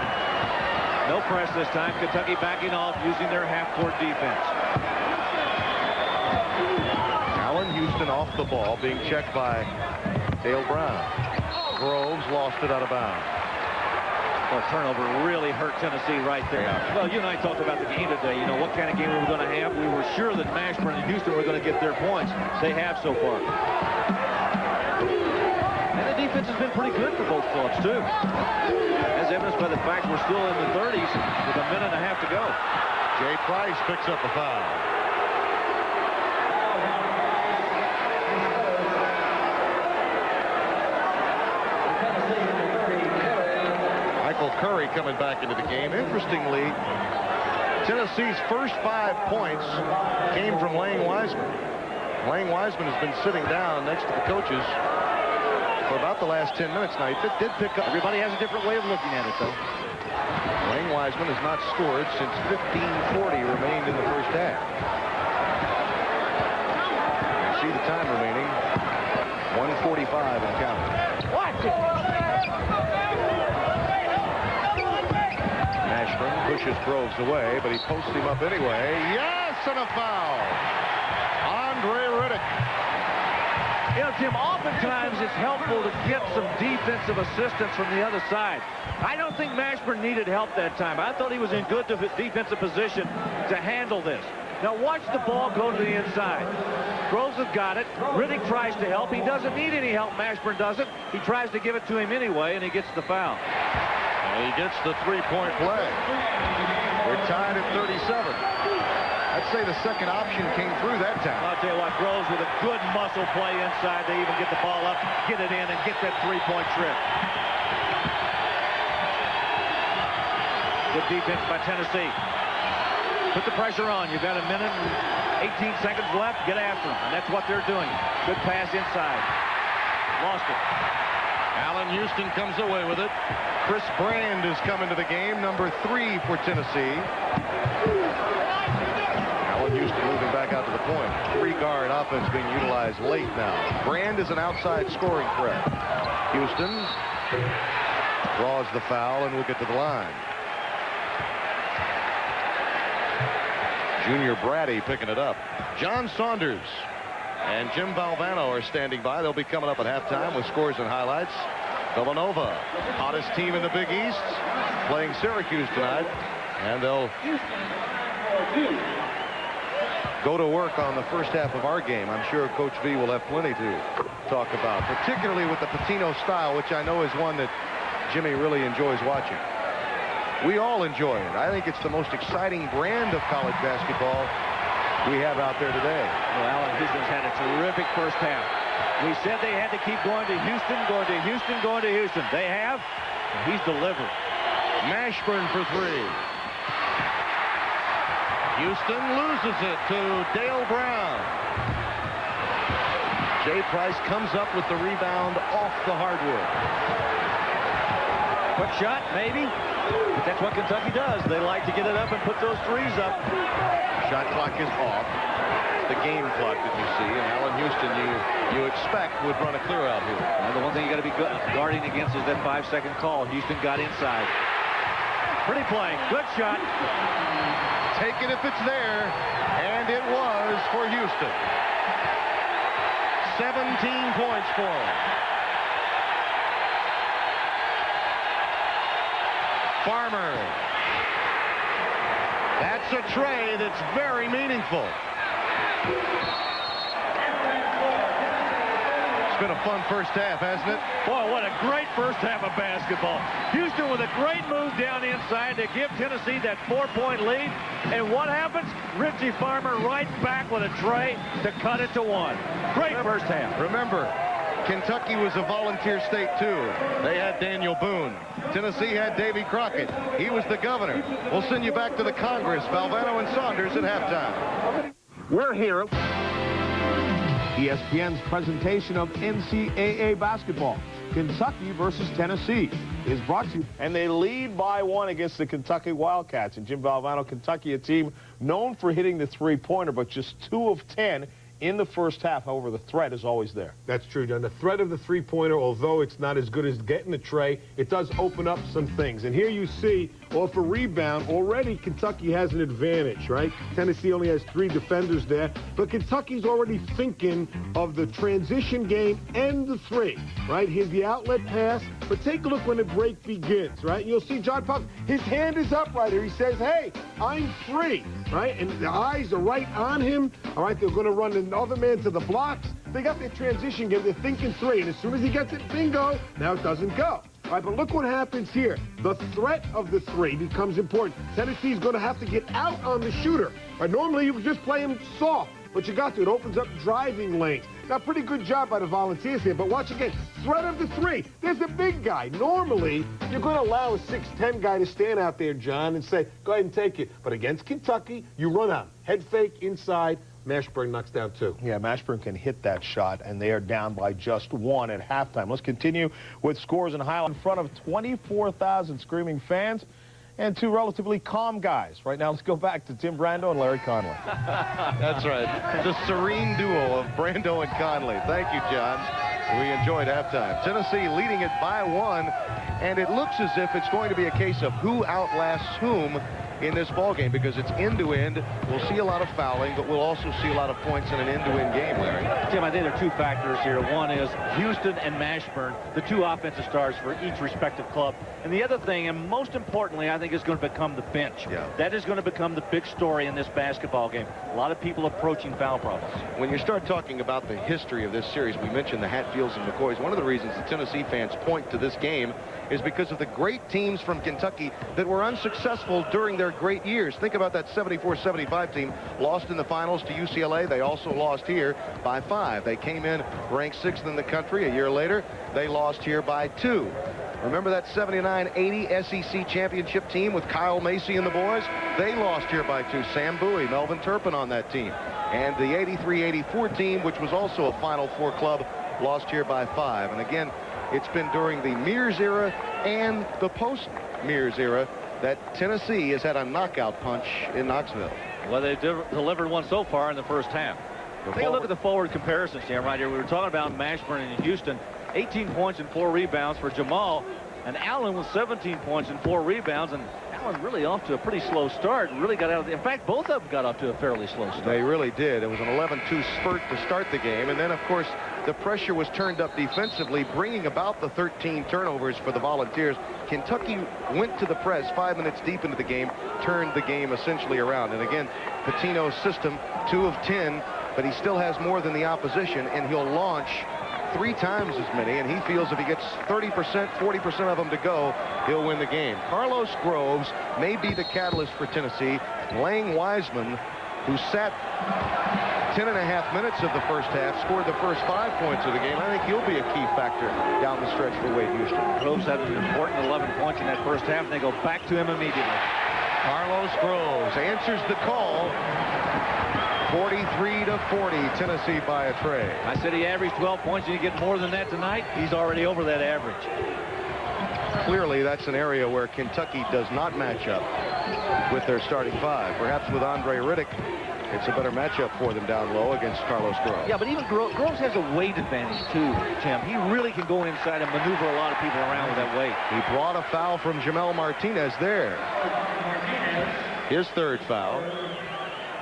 [SPEAKER 1] No press this time. Kentucky backing off using their half-court defense.
[SPEAKER 2] Allen Houston off the ball, being checked by Dale Brown. Groves lost it out of bounds.
[SPEAKER 1] Well, turnover really hurt Tennessee right there.
[SPEAKER 2] Yeah.
[SPEAKER 1] Well, you and I talked about the game today. You know, what kind of game we were going to have. We were sure that Mashburn and Houston were going to get their points. They have so far. And the defense has been pretty good for both clubs, too. As evidenced by the fact we're still in the 30s with a minute and a half to go.
[SPEAKER 2] Jay Price picks up a foul. Curry coming back into the game. Interestingly, Tennessee's first 5 points came from Lane Wiseman. Lane Wiseman has been sitting down next to the coaches for about the last 10 minutes now. He did pick up.
[SPEAKER 1] Everybody has a different way of looking at it, though.
[SPEAKER 2] Lane Wiseman has not scored since 15:40 remained in the first half. You see the time remaining. 1:45 and counting.
[SPEAKER 1] What?
[SPEAKER 2] Mashburn pushes Groves away, but he posts him up anyway. Yes, and a foul. Andre Riddick.
[SPEAKER 1] You know, Tim, oftentimes it's helpful to get some defensive assistance from the other side. I don't think Mashburn needed help that time. I thought he was in good defensive position to handle this. Now watch the ball go to the inside. Groves has got it. Riddick tries to help. He doesn't need any help. Mashburn doesn't. He tries to give it to him anyway, and he gets the foul.
[SPEAKER 2] He gets the three-point play. We're tied at 37. I'd say the second option came through that time.
[SPEAKER 1] I'll tell you what, Groves with a good muscle play inside. They even get the ball up, get it in, and get that three-point trip. Good defense by Tennessee. Put the pressure on. You've got a minute and 18 seconds left. Get after them, and that's what they're doing. Good pass inside. Lost it.
[SPEAKER 3] Allen Houston comes away with it.
[SPEAKER 2] Chris Brand is coming to the game, number 3 for Tennessee. Allen Houston moving back out to the point. 3-guard offense being utilized late now. Brand is an outside scoring threat. Houston draws the foul and will get to the line. Junior Brady picking it up. John Saunders and Jim Valvano are standing by. They'll be coming up at halftime with scores and highlights. Villanova, hottest team in the Big East, playing Syracuse tonight. And they'll go to work on the first half of our game. I'm sure Coach V will have plenty to talk about, particularly with the Pitino style, which I know is one that Jimmy really enjoys watching. We all enjoy it. I think it's the most exciting brand of college basketball we have out there today.
[SPEAKER 1] Well, Allen Houston's had a terrific first half. We said they had to keep going to Houston, going to Houston, going to Houston. They have, and he's delivered.
[SPEAKER 2] Mashburn for 3.
[SPEAKER 3] Houston loses it to Dale Brown. Jay Price comes up with the rebound off the hardwood.
[SPEAKER 1] Quick shot, maybe. But that's what Kentucky does. They like to get it up and put those threes up.
[SPEAKER 2] Shot clock is off. The game clock that you see, and Allen Houston you expect would run a clear out here.
[SPEAKER 1] Now, the one thing you got to be guarding against is that 5-second call. Houston got inside. Pretty play. Good shot.
[SPEAKER 2] Take it if it's there, and it was for Houston. 17 points for him. Farmer. That's a tray that's very meaningful. It's been a fun first half, hasn't it?
[SPEAKER 1] Boy, what a great first half of basketball. Houston with a great move down inside to give Tennessee that 4-point lead. And what happens? Richie Farmer right back with a tray to cut it to 1. Great first half.
[SPEAKER 2] Remember, Kentucky was a volunteer state, too. They had Daniel Boone. Tennessee had Davy Crockett. He was the governor. We'll send you back to the Congress, Valvano and Saunders at halftime.
[SPEAKER 4] We're here. ESPN's presentation of NCAA basketball. Kentucky versus Tennessee is brought to you. And they lead by 1 against the Kentucky Wildcats. And Jim Valvano, Kentucky, a team known for hitting the three-pointer, but just 2 of 10 in the first half. However, the threat is always there.
[SPEAKER 5] That's true, John. The threat of the three-pointer, although it's not as good as getting the tray, it does open up some things. And here you see, off a rebound, already Kentucky has an advantage, right? Tennessee only has 3 defenders there, but Kentucky's already thinking of the transition game and the 3, right? Here's the outlet pass, but take a look when the break begins, right? You'll see John Puff, his hand is up right here. He says, hey, I'm free, right? And the eyes are right on him, all right? They're going to run the other man to the blocks. They got their transition game. They're thinking 3, and as soon as he gets it, bingo, now it doesn't go. All right, but look what happens here. The threat of the 3 becomes important. Tennessee's going to have to get out on the shooter. Right, normally, you would just play him soft, but you got to. It opens up driving lanes. Got a pretty good job by the Volunteers here, but watch again. Threat of the 3. There's a big guy. Normally, you're going to allow a 6'10 guy to stand out there, John, and say, go ahead and take it. But against Kentucky, you run out. Head fake inside. Mashburn knocks down 2.
[SPEAKER 4] Yeah, Mashburn can hit that shot, and they are down by just 1 at halftime. Let's continue with scores and highlights in front of 24,000 screaming fans and 2 relatively calm guys. Right now, let's go back to Tim Brando and Larry Conley.
[SPEAKER 2] That's right. The serene duo of Brando and Conley. Thank you, John. We enjoyed halftime. Tennessee leading it by 1, and it looks as if it's going to be a case of who outlasts whom in this ballgame, because it's end-to-end. We'll see a lot of fouling, but we'll also see a lot of points in an end-to-end game, Larry.
[SPEAKER 1] Tim, I think there are 2 factors here. One is Houston and Mashburn, the 2 offensive stars for each respective club. And the other thing, and most importantly, I think is going to become the bench.
[SPEAKER 2] Yeah.
[SPEAKER 1] That is going to become the big story in this basketball game. A lot of people approaching foul problems.
[SPEAKER 2] When you start talking about the history of this series, we mentioned the Hatfields and McCoys. One of the reasons the Tennessee fans point to this game is because of the great teams from Kentucky that were unsuccessful during their great years. Think about that 74-75 team, lost in the finals to UCLA. They also lost here by 5. They came in ranked 6th in the country. A year later, they lost here by 2. Remember that 79-80 SEC championship team with Kyle Macy and the boys? They lost here by 2. Sam Bowie, Melvin Turpin on that team. And the 83-84 team, which was also a Final Four club, lost here by 5. And again, it's been during the Mears era and the post-Mears era that Tennessee has had a knockout punch in Knoxville.
[SPEAKER 1] Well, they delivered one so far in the first half. Take a look at the forward comparisons here, right here. We were talking about Mashburn and Houston. 18 points and 4 rebounds for Jamal. And Allen with 17 points and 4 rebounds. And Allen really off to a pretty slow start. Really got out of the... In fact, both of them got off to a fairly slow start.
[SPEAKER 2] They really did. It was an 11-2 spurt to start the game. And then, of course, the pressure was turned up defensively, bringing about the 13 turnovers for the Volunteers. Kentucky went to the press 5 minutes deep into the game, turned the game essentially around. And again, Pitino's system, 2 of 10, but he still has more than the opposition, and he'll launch 3 times as many, and he feels if he gets 30%, 40% of them to go, he'll win the game. Carlos Groves may be the catalyst for Tennessee. Lang Wiseman, who sat 10.5 minutes of the first half, scored the first 5 points of the game. I think he'll be a key factor down the stretch for Wade Houston.
[SPEAKER 1] Groves had an important 11 points in that first half, and they go back to him immediately.
[SPEAKER 3] Carlos Groves
[SPEAKER 2] answers the call. 43-40, Tennessee by a tray.
[SPEAKER 1] I said he averaged 12 points, and you get more than that tonight. He's already over that average.
[SPEAKER 2] Clearly, that's an area where Kentucky does not match up with their starting five. Perhaps with Andre Riddick, it's a better matchup for them down low against Carlos Groves.
[SPEAKER 1] Yeah, but even Groves has a weight advantage, too, Tim. He really can go inside and maneuver a lot of people around with that weight.
[SPEAKER 2] He brought a foul from Jamel Martinez there. His third foul.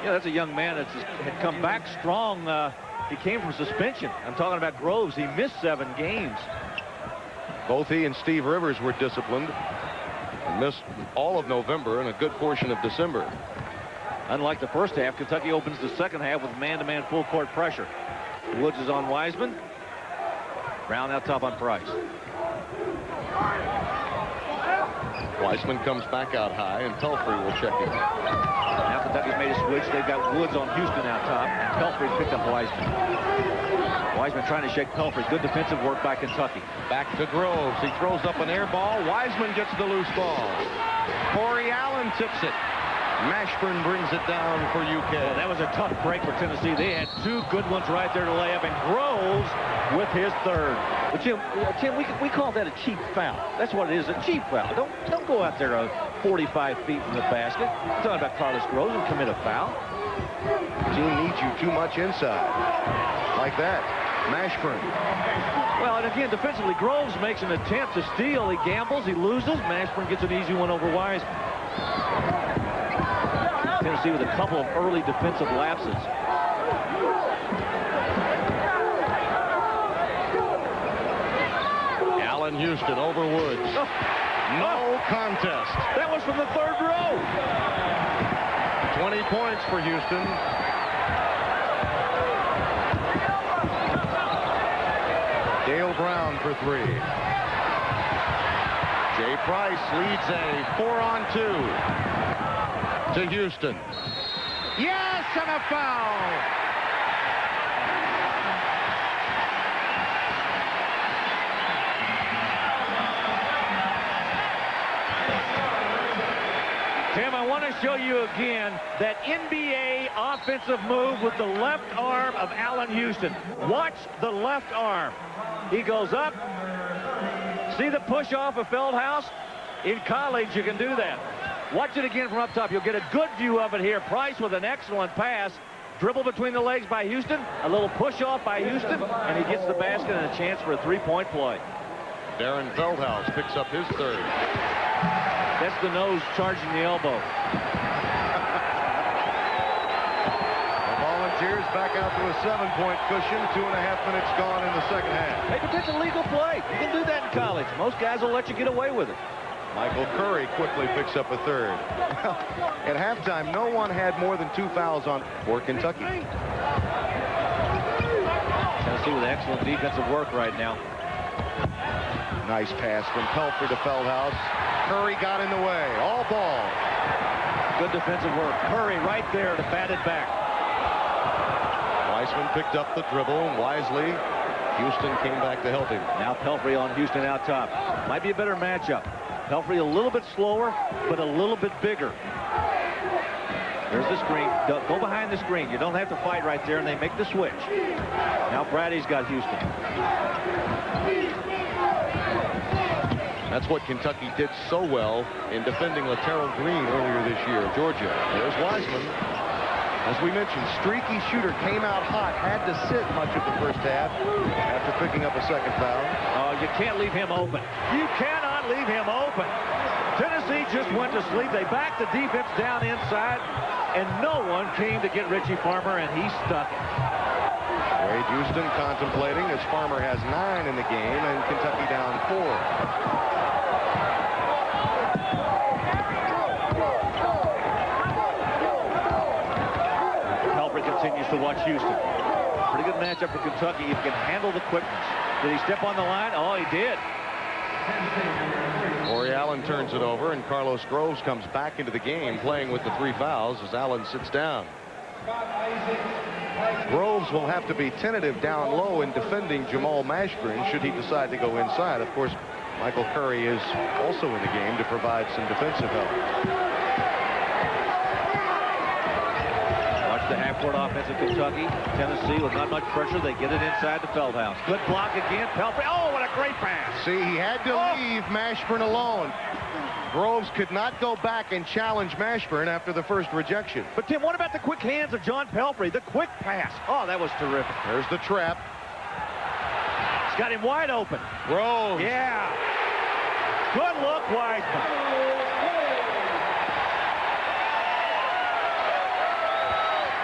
[SPEAKER 1] Yeah, that's a young man that had come back strong. He came from suspension. I'm talking about Groves. He missed 7 games.
[SPEAKER 2] Both he and Steve Rivers were disciplined and missed all of November and a good portion of December.
[SPEAKER 1] Unlike the first half, Kentucky opens the second half with man-to-man full court pressure. Woods is on Wiseman. Brown out top on Price.
[SPEAKER 2] Wiseman comes back out high, and Pelfrey will check in.
[SPEAKER 1] Now Kentucky's made a switch. They've got Woods on Houston out top. Pelfrey's picked up Wiseman. Wiseman trying to shake Pelfrey. Good defensive work by Kentucky.
[SPEAKER 3] Back to Groves. He throws up an air ball. Wiseman gets the loose ball. Corey Allen tips it. Mashburn brings it down for UK.
[SPEAKER 1] Well, that was a tough break for Tennessee. They had 2 good ones right there to lay up, and Groves with his third. But Tim, we call that a cheap foul. That's what it is, a cheap foul. Don't go out there 45 feet from the basket. I'm talking about Carlos Groves and commit a foul.
[SPEAKER 2] Team needs you too much inside. Like that. Mashburn.
[SPEAKER 1] Well, and again, defensively, Groves makes an attempt to steal. He gambles, he loses. Mashburn gets an easy one over Wiseman. Tennessee with a couple of early defensive lapses.
[SPEAKER 3] Allen Houston over Woods. No contest.
[SPEAKER 1] That was from the third row.
[SPEAKER 3] 20 points for Houston.
[SPEAKER 2] Dale Brown for 3.
[SPEAKER 3] Jay Price leads a 4-on-2 to Houston. Yes, and a foul.
[SPEAKER 1] Tim, I want to show you again that NBA offensive move with the left arm of Allen Houston. Watch the left arm. He goes up. See the push off of Feldhaus? In college, you can do that. Watch it again from up top. You'll get a good view of it here. Price with an excellent pass. Dribble between the legs by Houston. A little push off by Houston. And he gets the basket and a chance for a 3-point play.
[SPEAKER 3] Darren Feldhaus picks up his third.
[SPEAKER 1] That's the nose charging the elbow.
[SPEAKER 2] The Volunteers back out to a 7-point cushion. 2.5 minutes gone in the second half.
[SPEAKER 1] Hey, but that's a legal play. You can do that in college. Most guys will let you get away with it.
[SPEAKER 2] Michael Curry quickly picks up a third. At halftime, no one had more than 2 fouls on for Kentucky.
[SPEAKER 1] Tennessee with excellent defensive work right now.
[SPEAKER 2] Nice pass from Pelfrey to Feldhaus. Curry got in the way. All ball.
[SPEAKER 1] Good defensive work. Curry right there to bat it back.
[SPEAKER 2] Wiseman picked up the dribble wisely. Houston came back to help him.
[SPEAKER 1] Now Pelfrey on Houston out top. Might be a better matchup. Pelfrey a little bit slower, but a little bit bigger. There's the screen. Go behind the screen. You don't have to fight right there, and they make the switch. Now Brady's got Houston.
[SPEAKER 2] That's what Kentucky did so well in defending Laterral Green earlier this year, Georgia. There's Wiseman. As we mentioned, streaky shooter came out hot, had to sit much of the first half after picking up a second foul.
[SPEAKER 1] Oh, you can't leave him open. You cannot leave him open. Tennessee just went to sleep. They backed the defense down inside, and no one came to get Richie Farmer, and he stuck it.
[SPEAKER 2] Wade Houston contemplating as Farmer has 9 in the game and Kentucky down 4.
[SPEAKER 1] Continues to watch Houston. Pretty good matchup for Kentucky if you can handle the quickness. Did he step on the line? Oh, he did.
[SPEAKER 2] Corey Allen turns it over, and Carlos Groves comes back into the game playing with the 3 fouls as Allen sits down. Groves will have to be tentative down low in defending Jamal Mashburn should he decide to go inside. Of course, Michael Curry is also in the game to provide some defensive help.
[SPEAKER 1] offense of Kentucky. Tennessee, with not much pressure, they get it inside the Feldhouse. Good block again. Pelfrey. Oh, what a great pass.
[SPEAKER 2] See, he had to leave Mashburn alone. Groves could not go back and challenge Mashburn after the first rejection.
[SPEAKER 1] But, Tim, what about the quick hands of John Pelfrey? The quick pass. Oh, that was terrific.
[SPEAKER 2] There's the trap.
[SPEAKER 1] It's got him wide open.
[SPEAKER 2] Groves.
[SPEAKER 1] Yeah. Good look, Wiseman.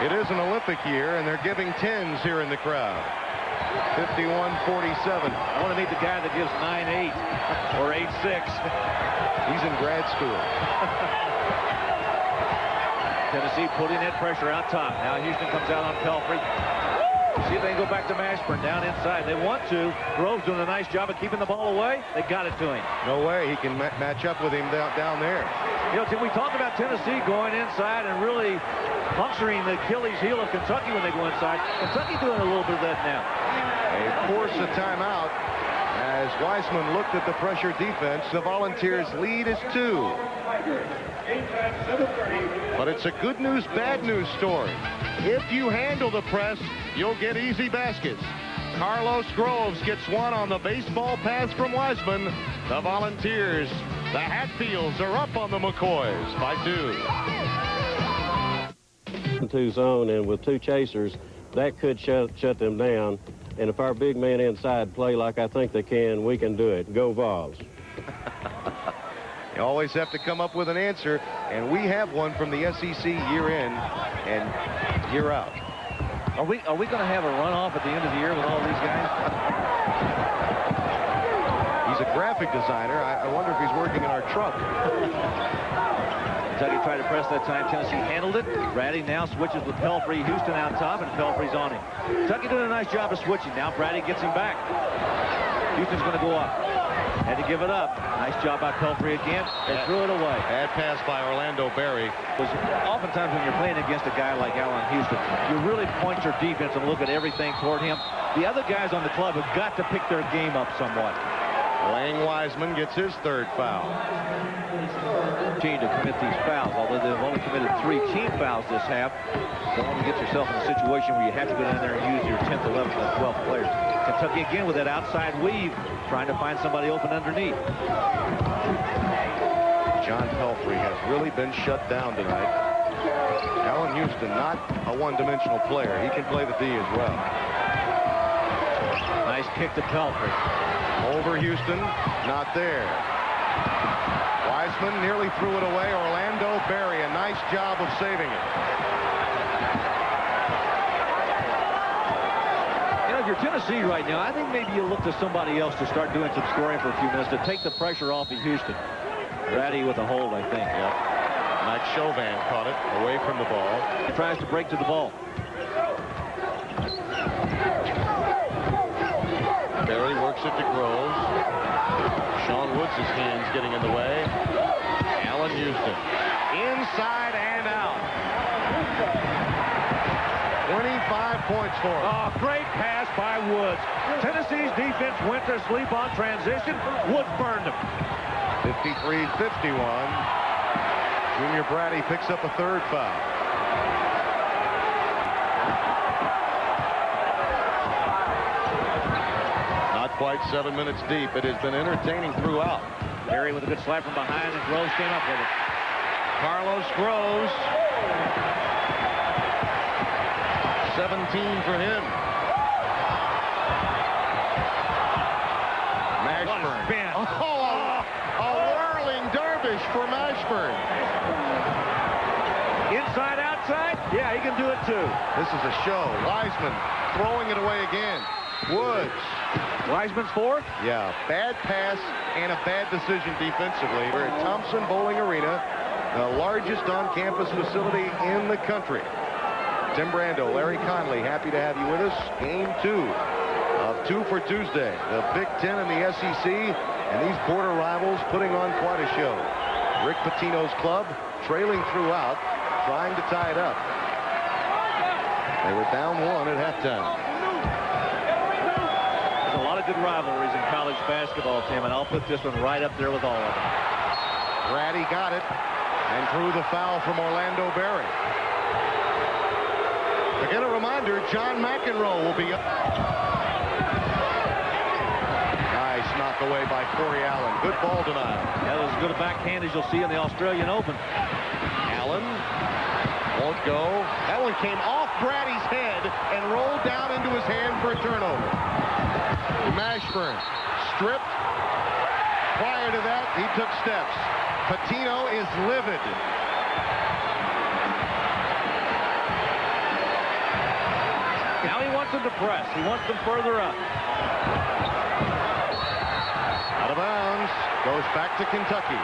[SPEAKER 2] It is an Olympic year, and they're giving 10s here in the crowd. 51-47.
[SPEAKER 1] I want to meet the guy that gives 9-8 or 8-6.
[SPEAKER 2] He's in grad school.
[SPEAKER 1] Tennessee putting that pressure out top. Now Houston comes out on Pelfrey. See if they can go back to Mashburn down inside. They want to. Groves doing a nice job of keeping the ball away. They got it to him.
[SPEAKER 2] No way he can match up with him down there.
[SPEAKER 1] You know, Tim, we talked about Tennessee going inside and really puncturing the Achilles heel of Kentucky when they go inside. Kentucky doing a little bit of that now.
[SPEAKER 2] They force a timeout as Wiseman looked at the pressure defense. The Volunteers' lead is 2. But it's a good news, bad news story. If you handle the press, you'll get easy baskets. Carlos Groves gets one on the baseball pass from Wiseman. The Volunteers, the Hatfields, are up on the McCoys by 2.
[SPEAKER 6] 2 zone, and with 2 chasers, that could shut them down. And if our big men inside play like I think they can, we can do it. Go Vols.
[SPEAKER 2] You always have to come up with an answer, and we have one from the SEC year in and year out.
[SPEAKER 1] Are we going to have a runoff at the end of the year with all these guys?
[SPEAKER 2] He's a graphic designer. I wonder if he's working in our truck.
[SPEAKER 1] Kentucky tried to press that time. Tennessee handled it. Brady now switches with Pelfrey. Houston out top, and Pelfrey's on him. Kentucky doing a nice job of switching. Now Brady gets him back. Houston's going to go up. Had to give it up. Nice job by Pelfrey again. They threw it away.
[SPEAKER 2] Bad pass by Orlando Berry.
[SPEAKER 1] Oftentimes when you're playing against a guy like Allen Houston, you really point your defense and look at everything toward him. The other guys on the club have got to pick their game up somewhat.
[SPEAKER 2] Lang Wiseman gets his 3rd foul.
[SPEAKER 1] Team to commit these fouls, although they've only committed 3 team fouls this half. Don't want to get yourself in a situation where you have to go down there and use your 10th, 11th, and 12th players. Kentucky again with that outside weave, trying to find somebody open underneath.
[SPEAKER 2] John Pelfrey has really been shut down tonight. Allen Houston, not a one-dimensional player. He can play the D as well.
[SPEAKER 1] Nice kick to Pelfrey.
[SPEAKER 2] Over Houston, not there. Wiseman nearly threw it away. Orlando Berry, a nice job of saving it.
[SPEAKER 1] You know, if you're Tennessee right now, I think maybe you look to somebody else to start doing some scoring for a few minutes to take the pressure off of Houston. Brady with a hold, I think.
[SPEAKER 2] Yep. Mike Chauvin caught it away from the ball.
[SPEAKER 1] He tries to break to the ball.
[SPEAKER 3] Berry works it to Groves. Sean Woods' hands getting in the way. Allen Houston.
[SPEAKER 2] Inside and out. 25 points for him.
[SPEAKER 1] Oh, great pass by Woods. Tennessee's defense went to sleep on transition. Woods burned him.
[SPEAKER 2] 53-51. Junior Brady picks up a 3rd foul. Not quite 7 minutes deep. It has been entertaining throughout.
[SPEAKER 1] Berry with a good slap from behind, and Groves came up with it.
[SPEAKER 2] Carlos Groves. 17 for him. Mashburn.
[SPEAKER 1] Spin.
[SPEAKER 2] A whirling dervish for Mashburn.
[SPEAKER 1] Inside, outside? Yeah, he can do it too.
[SPEAKER 2] This is a show. Wiseman throwing it away again. Woods.
[SPEAKER 1] Wiseman's 4th?
[SPEAKER 2] Yeah, bad pass and a bad decision defensively. We're at Thompson Bowling Arena, the largest on-campus facility in the country. Tim Brando, Larry Conley, happy to have you with us. Game 2 of 2 for Tuesday. The Big Ten and the SEC, and these border rivals putting on quite a show. Rick Pitino's club trailing throughout, trying to tie it up. They were down 1 at halftime.
[SPEAKER 1] There's a lot of good rivalries in college basketball, Tim, and I'll put this one right up there with all of them.
[SPEAKER 2] Brady got it and drew the foul from Orlando Berry. Again, a reminder, John McEnroe will be up. Nice knock away by Corey Allen. Good ball denial.
[SPEAKER 1] That was as good a backhand as you'll see in the Australian Open.
[SPEAKER 2] Allen won't go. That one came off Brady's head and rolled down into his hand for a turnover. Mashburn stripped. Prior to that, he took steps. Patino is livid.
[SPEAKER 1] Now he wants them to press. He wants them further up.
[SPEAKER 2] Out of bounds. Goes back to Kentucky.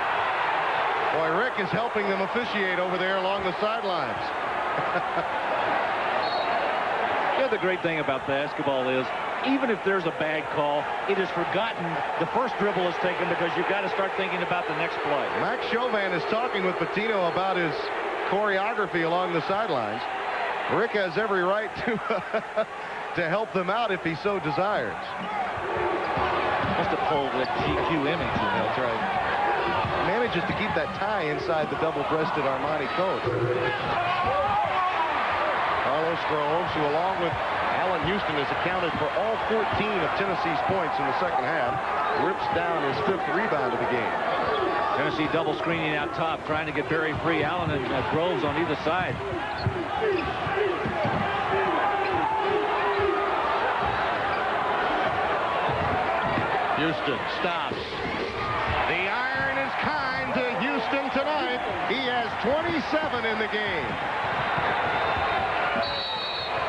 [SPEAKER 2] Boy, Rick is helping them officiate over there along the sidelines.
[SPEAKER 1] Yeah, the great thing about basketball is, even if there's a bad call, it is forgotten. The first dribble is taken because you've got to start thinking about the next play.
[SPEAKER 2] Max Chauvin is talking with Patino about his choreography along the sidelines. Rick has every right to help them out if he so desires.
[SPEAKER 1] Must have pulled the GQ image.
[SPEAKER 2] That's right. Manages to keep that tie inside the double-breasted Armani coat. Carlos Groves, who along with Allen Houston has accounted for all 14 of Tennessee's points in the second half, rips down his 5th rebound of the game.
[SPEAKER 1] Tennessee double screening out top, trying to get Berry free. Allen and Groves on either side.
[SPEAKER 2] Houston stops. The iron is kind to Houston tonight. He has 27 in the game.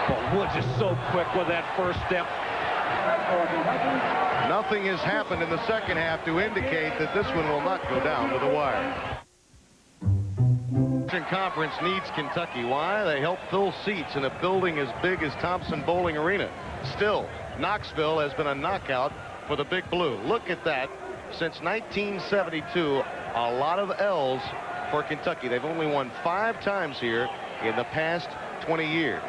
[SPEAKER 1] But Woods is so quick with that first step.
[SPEAKER 2] Nothing has happened in the second half to indicate that this one will not go down to the wire. Western Conference needs Kentucky. Why? They help fill seats in a building as big as Thompson Bowling Arena. Still, Knoxville has been a knockout for the Big Blue. Look at that. Since 1972, a lot of L's for Kentucky. They've only won 5 times here in the past 20 years.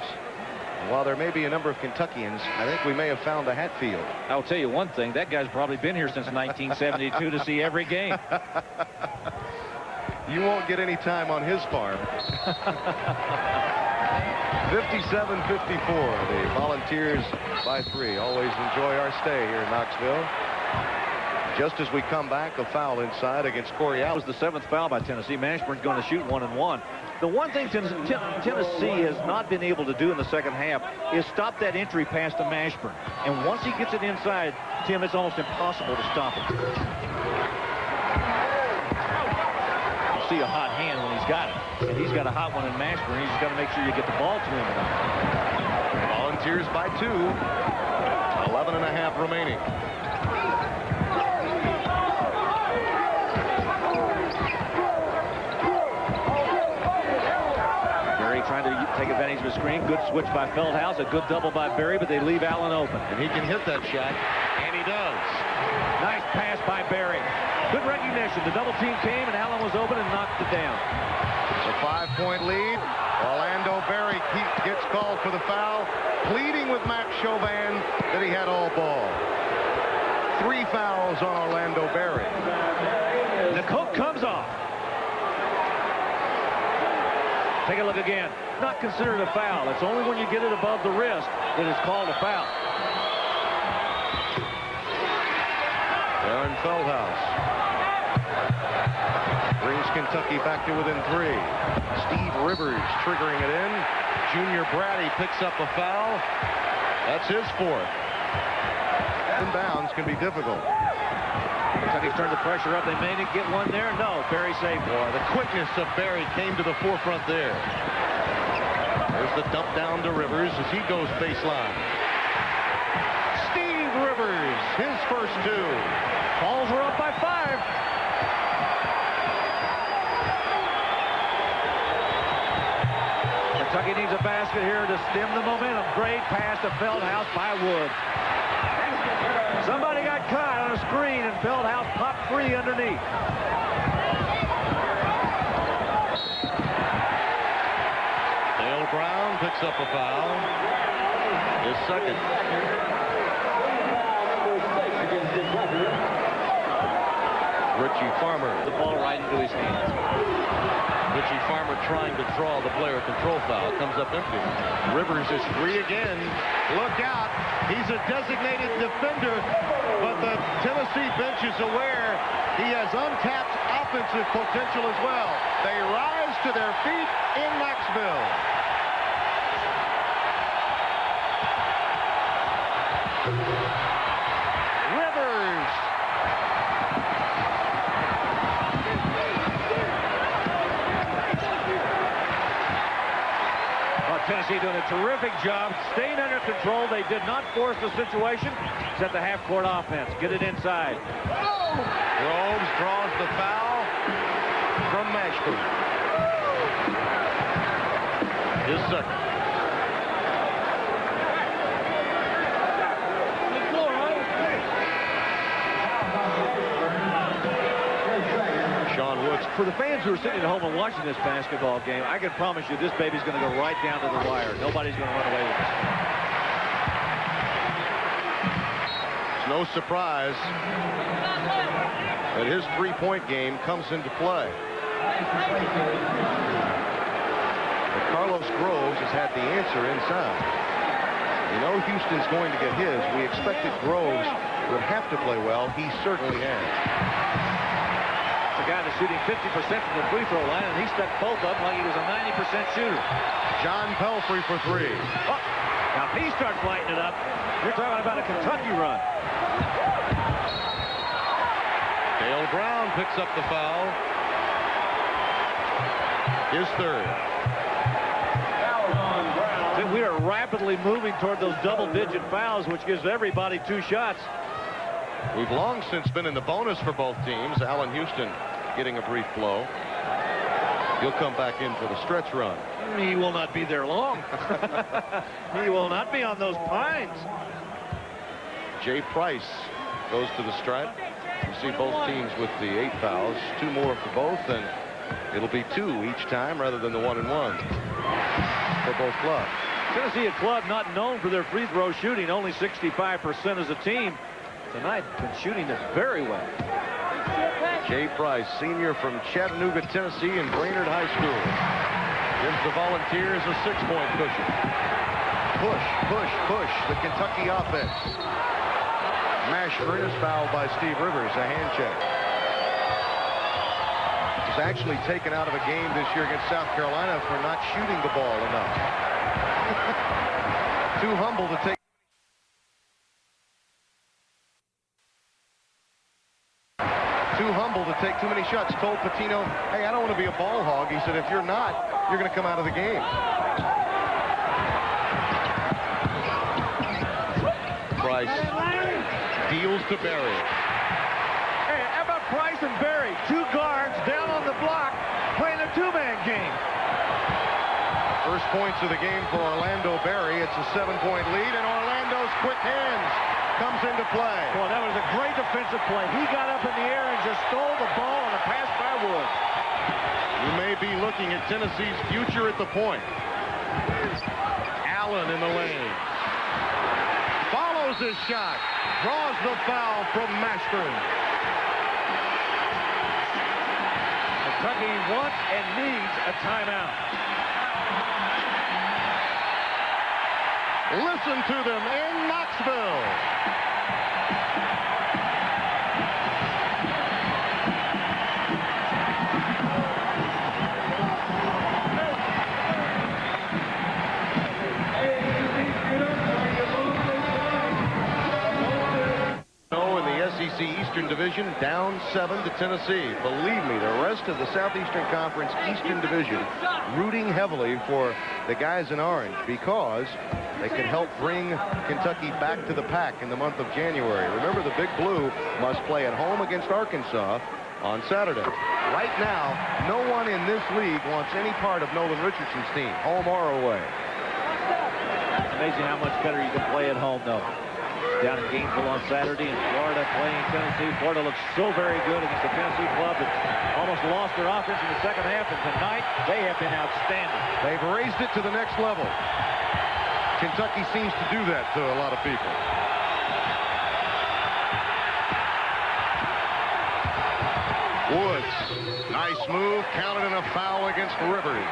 [SPEAKER 2] And while there may be a number of Kentuckians, I think we may have found a Hatfield.
[SPEAKER 1] I'll tell you one thing. That guy's probably been here since 1972 to see every game.
[SPEAKER 2] You won't get any time on his farm. 57-54. The Volunteers by 3. Always enjoy our stay here in Knoxville. Just as we come back, a foul inside against Corey Allen.
[SPEAKER 1] That was the 7th foul by Tennessee. Mashburn's going to shoot 1-and-1. The one thing Tennessee has not been able to do in the second half is stop that entry pass to Mashburn. And once he gets it inside, Tim, it's almost impossible to stop it. You see a hot hand when he's got it. And he's got a hot one in Mashburn. He's just got to make sure you get the ball to him.
[SPEAKER 2] Volunteers by 2. 11.5 remaining.
[SPEAKER 1] Trying to take advantage of a screen. Good switch by Feldhaus. A good double by Berry, but they leave Allen open.
[SPEAKER 2] And he can hit that shot. And he does.
[SPEAKER 1] Nice pass by Berry. Good recognition. The double team came, and Allen was open and knocked it down.
[SPEAKER 2] It's a 5-point lead. Orlando Berry gets called for the foul, pleading with Max Chauvin that he had all ball. 3 fouls on Orlando Berry.
[SPEAKER 1] The coat comes off. Take a look again. Not considered a foul. It's only when you get it above the wrist that it's called a foul.
[SPEAKER 2] Aaron Feldhaus brings Kentucky back to within 3. Steve Rivers triggering it in. Junior Brady picks up a foul. That's his 4th. Inbounds can be difficult.
[SPEAKER 1] Kentucky's turned the pressure up. They may get one there. No, Berry saved it.
[SPEAKER 2] Boy, the quickness of Berry came to the forefront there. There's the dump down to Rivers as he goes baseline. Steve Rivers, his first 2.
[SPEAKER 1] Balls are up by 5. Kentucky needs a basket here to stem the momentum. Great pass to Feldhaus by Wood. Somebody got caught on a screen, and Feldhaus popped free underneath.
[SPEAKER 2] Dale Brown picks up a foul. His second. Richie Farmer.
[SPEAKER 1] The ball right into his hands.
[SPEAKER 3] Richie Farmer trying to draw the player control foul. Comes up empty.
[SPEAKER 2] Rivers is free again. Look out. He's a designated defender, but the Tennessee bench is aware he has untapped offensive potential as well. They rise to their feet in Knoxville. Rivers.
[SPEAKER 1] Tennessee doing a terrific job staying under control. They did not force the situation. Set the half-court offense. Get it inside.
[SPEAKER 2] Groves draws the foul from Mashburn. His second. Sean Woods.
[SPEAKER 1] For the fans who are sitting at home and watching this basketball game, I can promise you this baby's going to go right down to the wire. Nobody's going to run away with this.
[SPEAKER 2] It's no surprise that his three-point game comes into play. But Carlos Groves has had the answer inside. You know Houston's going to get his. We expected Groves would have to play well. He certainly has.
[SPEAKER 1] The guy that's shooting 50% from the free throw line, and he stuck both up like he was a 90% shooter.
[SPEAKER 2] John Pelfrey for three.
[SPEAKER 1] Oh, now if he starts lighting it up, you're talking about a Kentucky run.
[SPEAKER 3] Dale Brown picks up the foul.
[SPEAKER 2] His third.
[SPEAKER 1] We are rapidly moving toward those double-digit fouls, which gives everybody 2 shots.
[SPEAKER 2] We've long since been in the bonus for both teams. Allen Houston getting a brief blow. He'll come back in for the stretch run.
[SPEAKER 1] He will not be there long. He will not be on those pines.
[SPEAKER 2] Jay Price goes to the stripe. You see both teams with the 8 fouls. 2 more for both, and it'll be 2 each time rather than the 1 and 1 for both clubs.
[SPEAKER 1] Tennessee, a club not known for their free throw shooting, only 65% as a team. Tonight, been shooting it very well.
[SPEAKER 2] Jay Price, senior from Chattanooga, Tennessee, and Brainerd High School, gives the Volunteers a 6-point cushion. Push, push, push, the Kentucky offense. Mashburn is fouled by Steve Rivers, a hand check. He's actually taken out of a game this year against South Carolina for not shooting the ball enough. Too humble to take. Too humble to take too many shots. Told Patino, hey, I don't want to be a ball hog. He said, if you're not, you're going to come out of the game. Price deals to Berry.
[SPEAKER 1] Hey, how about Price and Berry? 2 guards down on the block playing a 2-man game.
[SPEAKER 2] First points of the game for Orlando Berry. It's a 7-point lead, and Orlando's quick hands comes into play.
[SPEAKER 1] Boy, that was a great defensive play. He got up in the air and just stole the ball on a pass by Woods.
[SPEAKER 2] You may be looking at Tennessee's future at the point. Allen in the lane. Follows his shot. Draws the foul from Mashburn.
[SPEAKER 1] Kentucky wants and needs a timeout.
[SPEAKER 2] Listen to them in Knoxville. SEC Eastern Division down 7 to Tennessee. Believe me, the rest of the Southeastern Conference Eastern Division rooting heavily for the guys in orange because they can help bring Kentucky back to the pack in the month of January. Remember, the Big Blue must play at home against Arkansas on Saturday. Right now, no one in this league wants any part of Nolan Richardson's team, home or away.
[SPEAKER 1] It's amazing how much better you can play at home, though. Down in Gainesville on Saturday, and Florida playing Tennessee. Florida looks so very good against the Tennessee club that almost lost their offense in the second half, and tonight they have been outstanding.
[SPEAKER 2] They've raised it to the next level. Kentucky seems to do that to a lot of people. Woods, Nice move, counted in a foul against Rivers.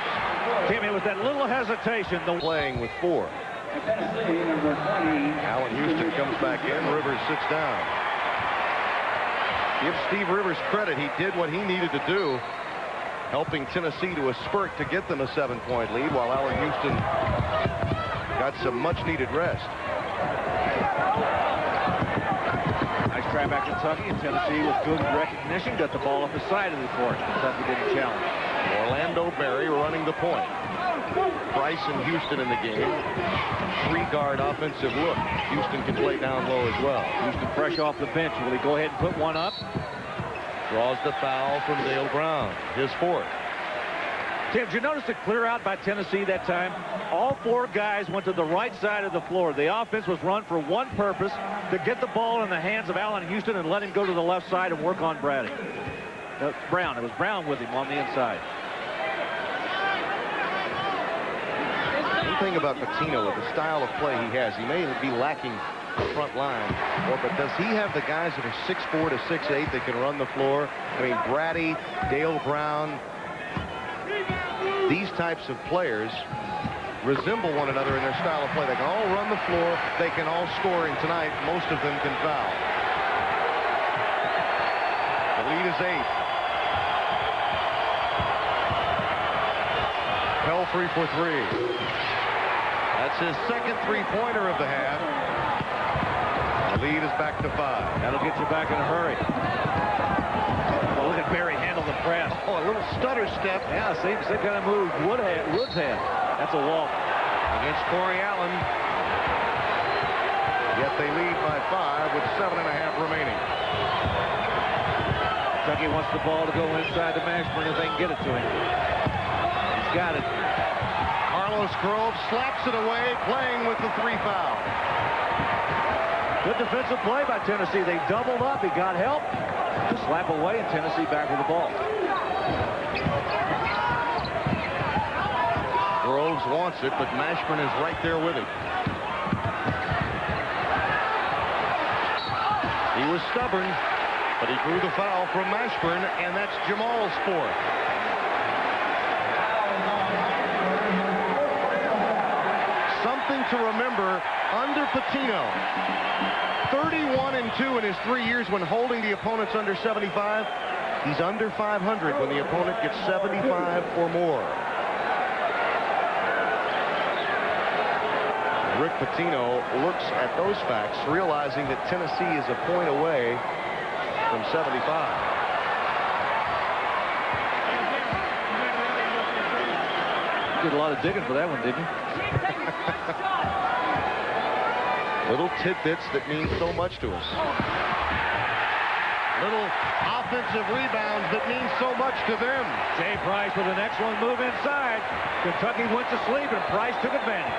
[SPEAKER 1] Tim, it was that little hesitation.
[SPEAKER 2] Playing with 4. Allen Houston comes back in. Rivers sits down. Give Steve Rivers credit. He did what he needed to do, helping Tennessee to a spurt to get them a 7-point lead, while Allen Houston got some much-needed rest.
[SPEAKER 1] Nice try by Kentucky, and Tennessee with good recognition got the ball off the side of the court. Kentucky didn't challenge.
[SPEAKER 2] Orlando Berry running the point. Price and Houston in the game. 3-guard offensive look. Houston can play down low as well.
[SPEAKER 1] Houston fresh off the bench. Will he go ahead and put one up?
[SPEAKER 3] Draws the foul from Dale Brown, his 4th.
[SPEAKER 1] Tim, did you notice the clear out by Tennessee that time? All 4 guys went to the right side of the floor. The offense was run for one purpose, to get the ball in the hands of Allen Houston and let him go to the left side and work on Brady. Brown. It was Brown with him on the inside.
[SPEAKER 2] One thing about Pitino, with the style of play he has, he may be lacking the front line, but does he have the guys that are 6'4" to 6'8" that can run the floor? I mean, Brady, Dale Brown, these types of players resemble one another in their style of play. They can all run the floor. They can all score, and tonight most of them can foul. The lead is 8. Pelfrey for 3. That's his second 3-pointer of the half. The lead is back to 5.
[SPEAKER 1] That'll get you back in a hurry. Well, look at Berry handle the press.
[SPEAKER 2] Oh, a little stutter step.
[SPEAKER 1] Yeah, same kind of move Woods had. That's a walk.
[SPEAKER 2] Against Corey Allen. Yet they lead by 5 with 7.5 remaining.
[SPEAKER 1] Kentucky wants the ball to go inside to Mashburn if they can get it to him. He's got it.
[SPEAKER 2] Carlos Groves slaps it away, playing with the 3 foul.
[SPEAKER 1] Good defensive play by Tennessee. They doubled up. He got help. To slap away, and Tennessee back with the ball.
[SPEAKER 2] Groves wants it, but Mashburn is right there with him. He was stubborn, but he drew the foul from Mashburn, and that's Jamal's 4th. Something to remember under Pitino. 31-2 in his 3 years when holding the opponents under 75. He's under 500 when the opponent gets 75 or more. Rick Pitino looks at those facts, realizing that Tennessee is a point away from 75.
[SPEAKER 1] Did a lot of digging for that one, didn't you?
[SPEAKER 2] Little tidbits that mean so much to us. Little offensive rebounds that mean so much to them.
[SPEAKER 1] Jay Price with an excellent move inside. Kentucky went to sleep, and Price took advantage.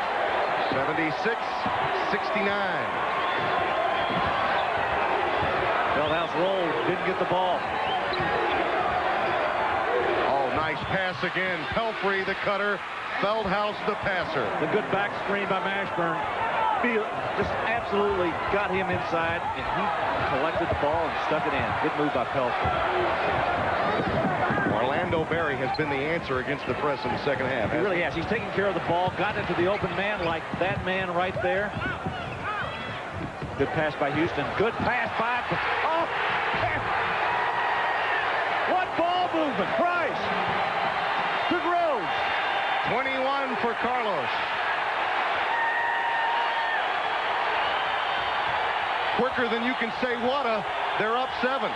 [SPEAKER 2] 76-69.
[SPEAKER 1] Feldhouse rolled, didn't get the ball.
[SPEAKER 2] Oh, nice pass again. Pelfrey, the cutter. Feldhouse, the passer.
[SPEAKER 1] The good back screen by Mashburn. Just absolutely got him inside, and he collected the ball and stuck it in. Good move by Pelfrey.
[SPEAKER 2] Orlando Berry has been the answer against the press in the second half.
[SPEAKER 1] He really has. He's taking care of the ball, got into the open man like that man right there. Good pass by Houston. Good pass by... Oh! What ball movement? Price to Groves.
[SPEAKER 2] 21 for Carlos. Quicker than you can say whata, they're up 7.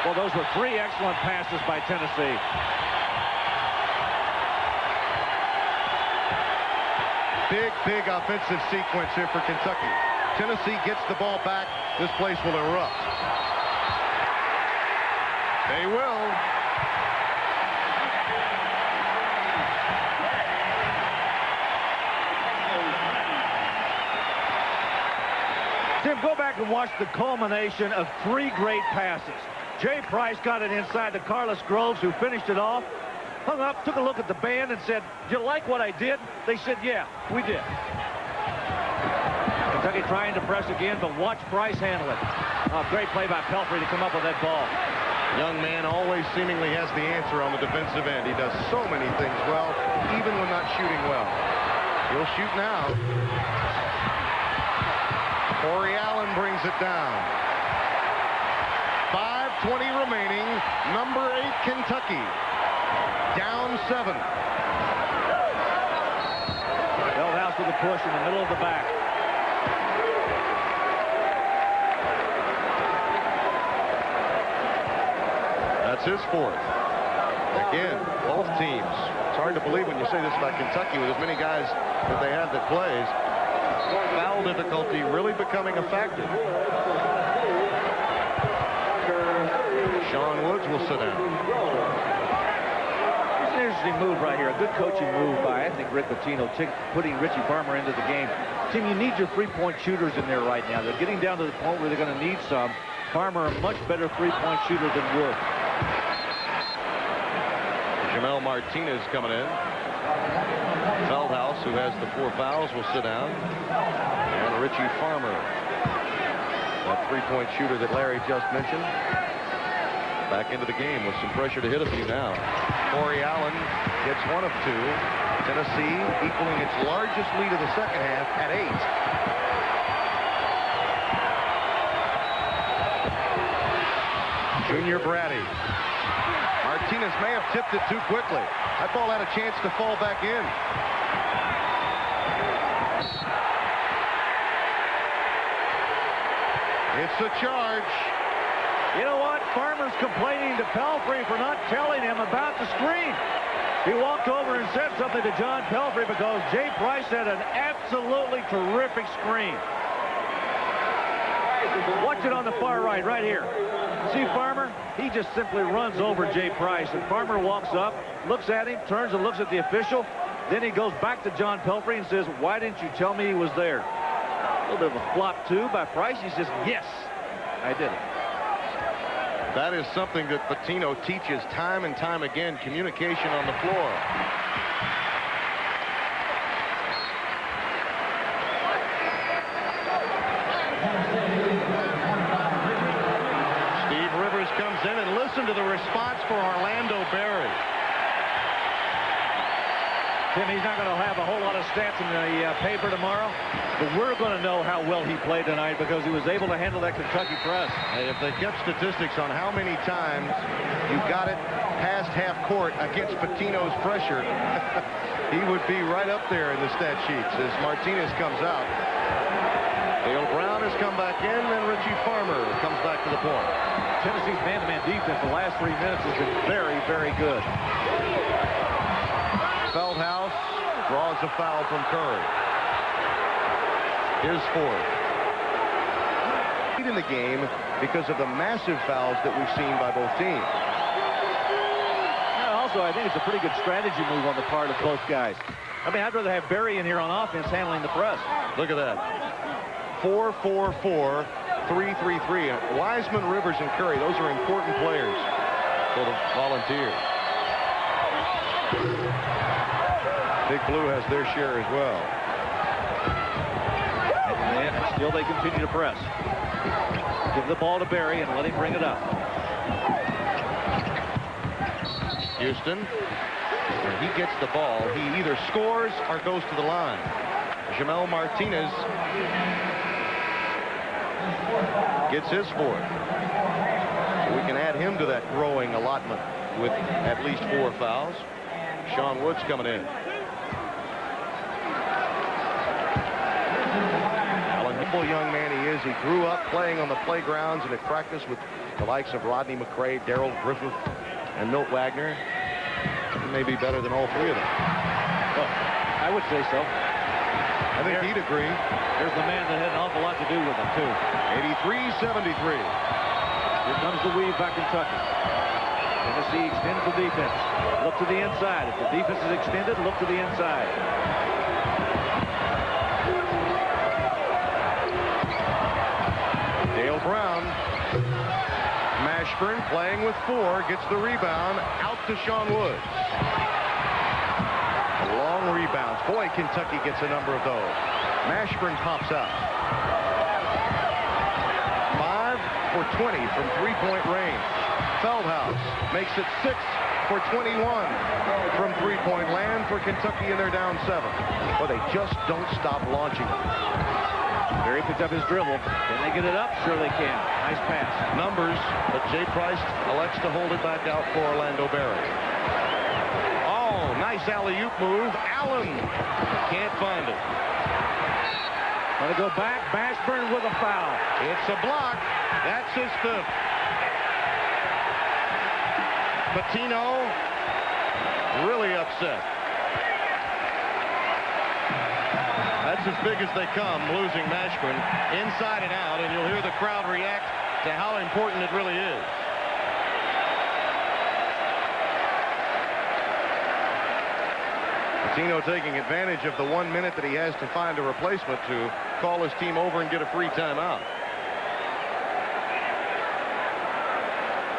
[SPEAKER 1] Well, those were 3 excellent passes by Tennessee.
[SPEAKER 2] Big offensive sequence here for Kentucky. Tennessee gets the ball back. This place will erupt. They will.
[SPEAKER 1] Tim, go back and watch the culmination of 3 great passes. Jay Price got it inside to Carlos Groves, who finished it off. Hung up, took a look at the band, and said, "You like what I did?" They said, "Yeah, we did." Kentucky trying to press again, but watch Price handle it. Oh, great play by Pelfrey to come up with that ball.
[SPEAKER 2] Young man always seemingly has the answer on the defensive end. He does so many things well, even when not shooting well. He'll shoot now. Corey Allen brings it down. 5:20 remaining. Number 8 Kentucky. Down 7.
[SPEAKER 1] Feldhaus with a push in the middle of the back.
[SPEAKER 2] That's his 4th. Again, both teams. It's hard to believe when you say this about Kentucky with as many guys that they have that plays. Foul difficulty really becoming a factor. Sean Woods will sit down.
[SPEAKER 1] It's an interesting move right here. A good coaching move by, I think, Rick Pitino, putting Richie Farmer into the game. Tim, you need your three-point shooters in there right now. They're getting down to the point where they're going to need some. Farmer, a much better three-point shooter than Wood.
[SPEAKER 2] Jamel Martinez coming in. Feldhaus, who has the 4 fouls, will sit down. And Richie Farmer, that three-point shooter that Larry just mentioned, back into the game with some pressure to hit a few now. Corey Allen gets 1 of 2. Tennessee equaling its largest lead of the second half at 8. Junior Brady. Martinez may have tipped it too quickly. That ball had a chance to fall back in. It's a charge.
[SPEAKER 1] You know what? Farmer's complaining to Pelfrey for not telling him about the screen. He walked over and said something to John Pelfrey because Jay Price had an absolutely terrific screen. Watch it on the far right here. See Farmer? He just simply runs over Jay Price, and Farmer walks up, looks at him, turns and looks at the official. Then he goes back to John Pelfrey and says, "Why didn't you tell me he was there?" A little bit of a flop, too, by Price. He says, "Yes, I did it."
[SPEAKER 2] That is something that Pitino teaches time and time again, communication on the floor. Steve Rivers comes in, and listen to the response for Orlando Berry.
[SPEAKER 1] Tim, he's not going to have a whole lot of stats in the paper tomorrow, but we're going to know how well he played tonight because he was able to handle that Kentucky press.
[SPEAKER 2] Hey, if they kept statistics on how many times you got it past half court against Pitino's pressure, he would be right up there in the stat sheets as Martinez comes out. Dale Brown has come back in, and Richie Farmer comes back to the point.
[SPEAKER 1] Tennessee's man-to-man defense the last 3 minutes has been very, very good.
[SPEAKER 2] Feldhaus draws a foul from Curry. His 4th. In the game because of the massive fouls that we've seen by both teams.
[SPEAKER 1] Also, I think it's a pretty good strategy move on the part of both guys. I mean, I'd rather have Berry in here on offense handling the press.
[SPEAKER 2] Look at that. 4-4-4, 3-3-3. Wiseman, Rivers, and Curry, those are important players for the Volunteers. Big Blue has their share as well.
[SPEAKER 1] And still they continue to press. Give the ball to Berry and let him bring it up.
[SPEAKER 2] Houston, when he gets the ball, he either scores or goes to the line. Jamel Martinez gets his 4th. So we can add him to that growing allotment with at least 4 fouls. Sean Woods coming in. Humble young man he is. He grew up playing on the playgrounds and at practice with the likes of Rodney McCray, Darrell Griffith, and Milt Wagner. He may be better than all 3 of them.
[SPEAKER 1] Well, I would say so.
[SPEAKER 2] I think he'd agree.
[SPEAKER 1] There's the man that had an awful lot to do with him, too.
[SPEAKER 2] 83-73.
[SPEAKER 1] Here comes the weave by Kentucky. Tennessee extends the defense. Look to the inside. If the defense is extended, look to the inside.
[SPEAKER 2] Dale Brown. Mashburn playing with 4, gets the rebound, out to Sean Woods. Long rebounds. Boy, Kentucky gets a number of those. Mashburn pops out. 5 for 20 from 3-point range. Feldhaus makes it 6 for 21 from three-point land for Kentucky, and they're down 7. But they just don't stop launching it.
[SPEAKER 1] Berry picked up his dribble. Can they get it up? Sure they can. Nice pass.
[SPEAKER 3] Numbers, but Jay Price elects to hold it back out for Orlando Berry. Oh, nice alley-oop move. Allen can't find it.
[SPEAKER 1] Let it go back. Mashburn with a foul.
[SPEAKER 3] It's a block. That's his 5th. Patino really upset. That's as big as they come, losing Mashburn inside and out, and you'll hear the crowd react to how important it really is.
[SPEAKER 2] Patino taking advantage of the 1 minute that he has to find a replacement to call his team over and get a free timeout.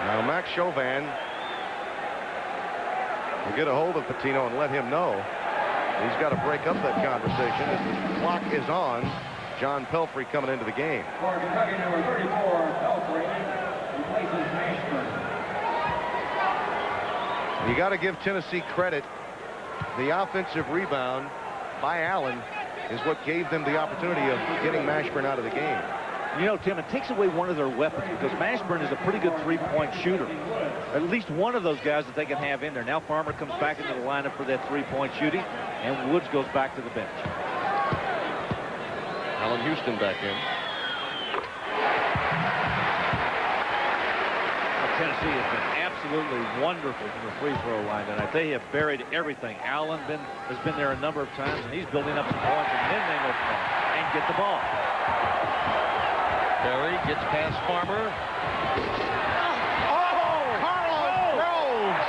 [SPEAKER 2] Now Max Chauvin will get a hold of Patino and let him know he's got to break up that conversation as the clock is on. John Pelfrey coming into the game.
[SPEAKER 7] For Kentucky, number 34, Pelfrey replaces Mashburn.
[SPEAKER 2] You got to give Tennessee credit. The offensive rebound by Allen is what gave them the opportunity of getting Mashburn out of the game.
[SPEAKER 1] You know, Tim, it takes away one of their weapons because Mashburn is a pretty good three-point shooter. At least one of those guys that they can have in there. Now Farmer comes back into the lineup for that three-point shooting, and Woods goes back to the bench.
[SPEAKER 3] Allen Houston back in.
[SPEAKER 1] Tennessee has been absolutely wonderful from the free throw line tonight. They have buried everything. Allen has been there a number of times, and he's building up some points, and then they go from and get the ball.
[SPEAKER 3] Berry gets past Farmer.
[SPEAKER 2] Carlos Groves!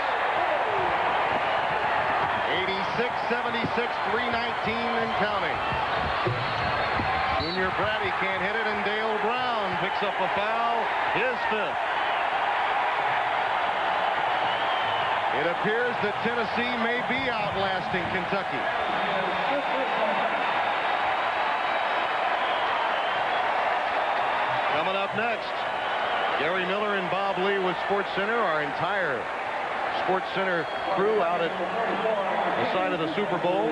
[SPEAKER 2] 86-76, 3:19 and counting. Junior Brady can't hit it, and Dale Brown picks up a foul, his 5th. It appears that Tennessee may be outlasting Kentucky. Coming up next, Gary Miller and Bob Lee with SportsCenter. Our entire SportsCenter crew out at the side of the Super Bowl.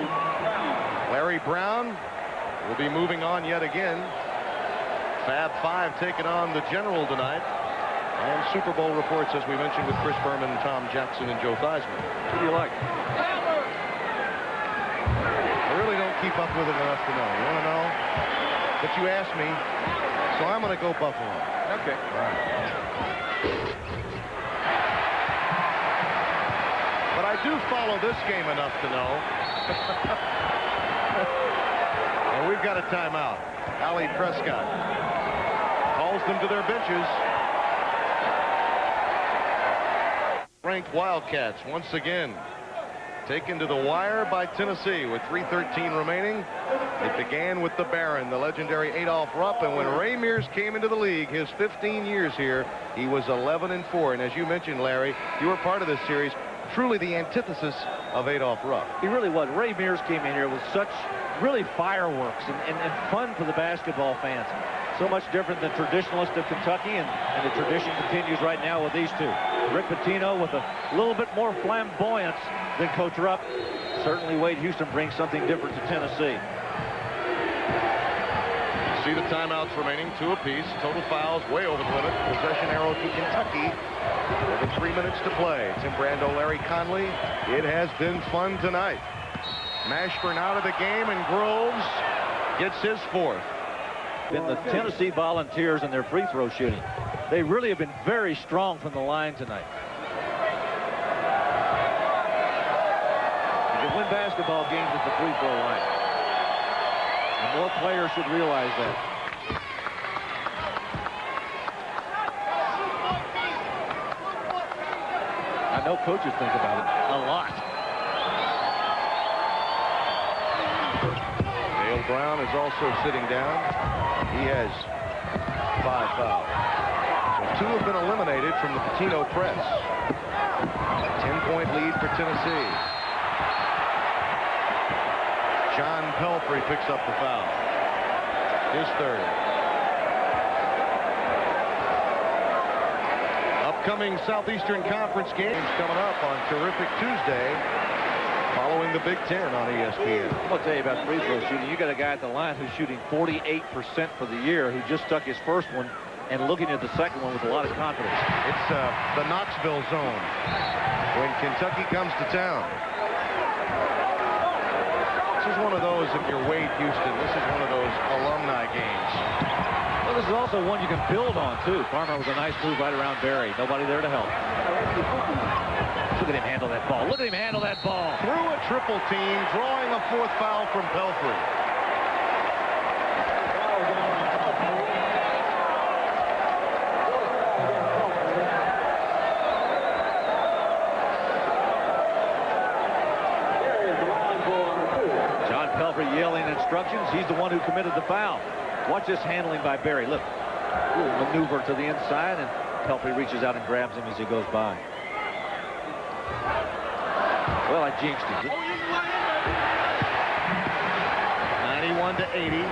[SPEAKER 2] Larry Brown will be moving on yet again. Fab Five taking on the General tonight. And Super Bowl reports, as we mentioned, with Chris Berman, Tom Jackson, and Joe Theismann. Who do you like? I really don't keep up with it enough to know. You want to know? But you asked me, so I'm going to go Buffalo.
[SPEAKER 1] Okay.
[SPEAKER 2] All right. But I do follow this game enough to know. And we've got a timeout. Ali Prescott calls them to their benches. Ranked Wildcats once again taken to the wire by Tennessee with 3:13 remaining. It began with the Baron, the legendary Adolph Rupp, and when Ray Mears came into the league, his 15 years here, he was 11-4. And as you mentioned, Larry, you were part of this series, truly the antithesis of Adolph Rupp.
[SPEAKER 1] He really was. Ray Mears came in here with such really fireworks and fun for the basketball fans. So much different than traditionalist of Kentucky, and the tradition continues right now with these two. Rick Pitino with a little bit more flamboyance than Coach Rupp. Certainly Wade Houston brings something different to Tennessee.
[SPEAKER 2] See the timeouts remaining, 2 apiece. Total fouls way over the limit. Possession arrow to Kentucky. More than 3 minutes to play. Tim Brando, Larry Conley. It has been fun tonight. Mashburn out of the game, and Groves gets his 4th.
[SPEAKER 1] Been the Tennessee Volunteers in their free throw shooting. They really have been very strong from the line tonight. You can win basketball games at the free throw line. And more players should realize that. I know coaches think about it a lot.
[SPEAKER 2] Dale Brown is also sitting down. He has 5 fouls. So 2 have been eliminated from the Pitino press. A 10-point lead for Tennessee. John Pelfrey picks up the foul. His 3rd. Up upcoming Southeastern Conference games coming up on terrific Tuesday following the Big Ten on ESPN.
[SPEAKER 1] I'll tell you about free throw shooting. You got a guy at the line who's shooting 48% for the year, who just stuck his first one and looking at the second one with a lot of confidence.
[SPEAKER 2] It's the Knoxville zone when Kentucky comes to town. This is one of those, if you're Wade Houston, this is one of those alumni games.
[SPEAKER 1] Well, this is also one you can build on, too. Farmer was a nice move right around Barry. Nobody there to help. Look at him handle that ball. Look at him handle that ball.
[SPEAKER 2] Through a triple team, drawing a fourth foul from Pelfrey.
[SPEAKER 1] John Pelfrey yelling instructions. He's the one who committed the foul. Watch this handling by Barry. Look, little maneuver to the inside, and Pelfrey reaches out and grabs him as he goes by. Well, I jinxed it.
[SPEAKER 2] 91 to 80,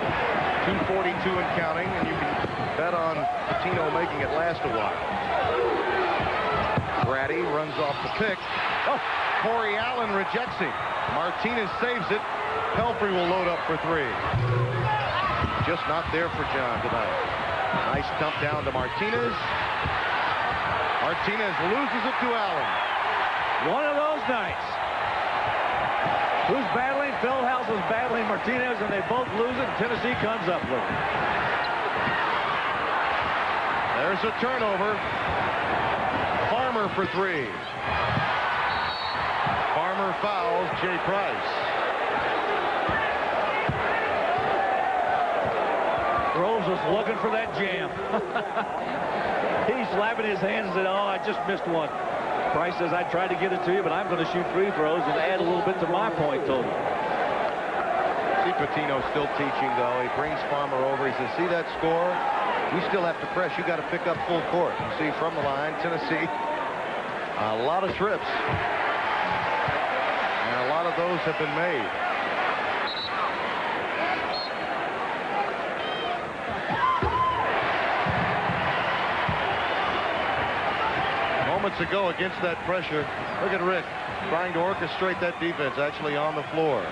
[SPEAKER 2] 2:42 and counting, and you can bet on Pitino making it last a while. Brady runs off the pick. Oh, Corey Allen rejects him. Martinez saves it. Pelfrey will load up for three. Just not there for John tonight. Nice dump down to Martinez. Martinez loses it to Allen.
[SPEAKER 1] One of those nights. Who's battling? Feldhaus is battling Martinez, and they both lose it. Tennessee comes up with it.
[SPEAKER 2] There's a turnover. Farmer for three. Farmer fouls Jay Price.
[SPEAKER 1] Groves was looking for that jam. He's slapping his hands and said, oh, I just missed one. Price says, I tried to get it to you, but I'm going to shoot free throws and add a little bit to my point total.
[SPEAKER 2] See Pitino still teaching, though. He brings Farmer over. He says, see that score? We still have to press. You got to pick up full court. You see from the line, Tennessee, a lot of trips. And a lot of those have been made. Moments ago against that pressure. Look at Rick trying to orchestrate that defense, actually on the floor.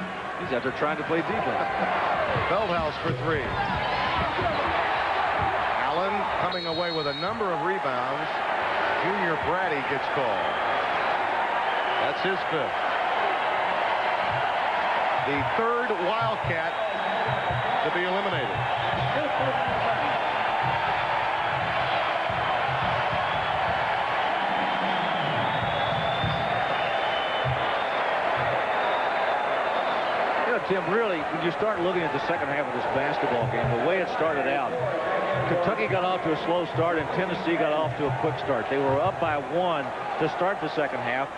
[SPEAKER 1] He's out there trying to play defense.
[SPEAKER 2] Feldhaus for three. Allen coming away with a number of rebounds. Junior Brady gets called. That's his fifth. The third Wildcat to be eliminated.
[SPEAKER 1] Tim, really, when you start looking at the second half of this basketball game, the way it started out, Kentucky got off to a slow start and Tennessee got off to a quick start. They were up by one to start the second half.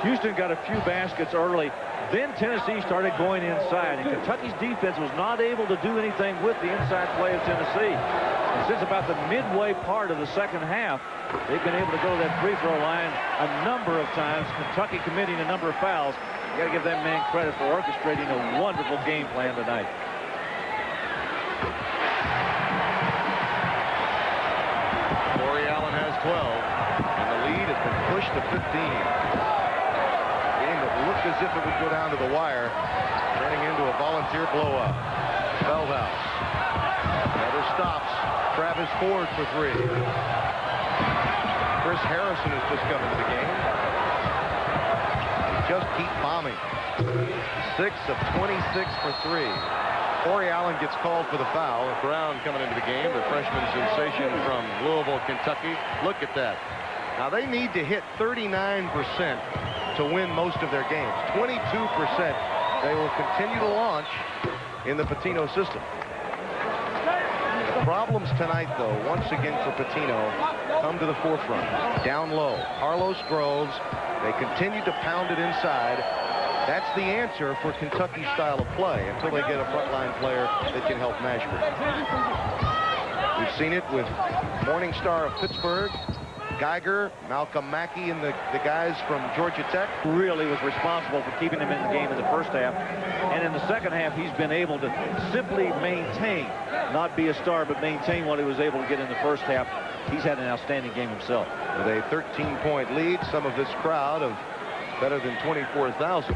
[SPEAKER 1] Houston got a few baskets early. Then Tennessee started going inside, and Kentucky's defense was not able to do anything with the inside play of Tennessee. And since about the midway part of the second half, they've been able to go to that free throw line a number of times. Kentucky committing a number of fouls. You got to give that man credit for orchestrating a wonderful game plan tonight.
[SPEAKER 2] Corey Allen has 12, and the lead has been pushed to 15. Game that looked as if it would go down to the wire, turning into a volunteer blowout. Feldhaus. Never stops. Travis Ford for three. Chris Harrison has just come into the game. Just keep bombing. 6 of 26 for three. Corey Allen gets called for the foul. Brown coming into the game, the freshman sensation from Louisville, Kentucky. Look at that. Now they need to hit 39% to win most of their games. 22% they will continue to launch in the Pitino system. The problems tonight, though, once again for Pitino, come to the forefront. Down low. Carlos Groves. They continue to pound it inside. That's the answer for Kentucky's style of play until they get a frontline player that can help Mashburn. We've seen it with Morningstar of Pittsburgh. Geiger, Malcolm Mackey, and the guys from Georgia Tech.
[SPEAKER 1] Really was responsible for keeping him in the game in the first half. And in the second half, he's been able to simply maintain, not be a star, but maintain what he was able to get in the first half. He's had an outstanding game himself.
[SPEAKER 2] With a 13-point lead, some of this crowd of better than 24,000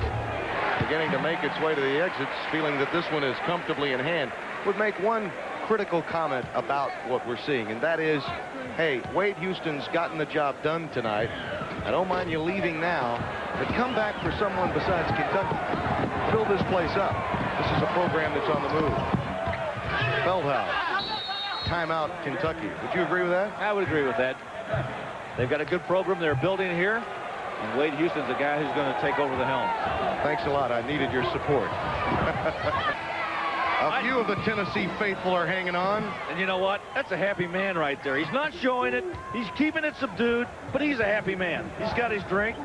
[SPEAKER 2] beginning to make its way to the exits, feeling that this one is comfortably in hand. Would make one critical comment about what we're seeing, and that is, hey, Wade Houston's gotten the job done tonight. I don't mind you leaving now, but come back for someone besides Kentucky. Fill this place up. This is a program that's on the move. Feldhouse. Timeout, Kentucky. Would you agree with that?
[SPEAKER 1] I would agree with that. They've got a good program they're building here, and Wade Houston's a guy who's going to take over the helm.
[SPEAKER 2] Thanks a lot. I needed your support. A few of the Tennessee faithful are hanging on.
[SPEAKER 1] And you know what? That's a happy man right there. He's not showing it. He's keeping it subdued, but he's a happy man. He's got his drink.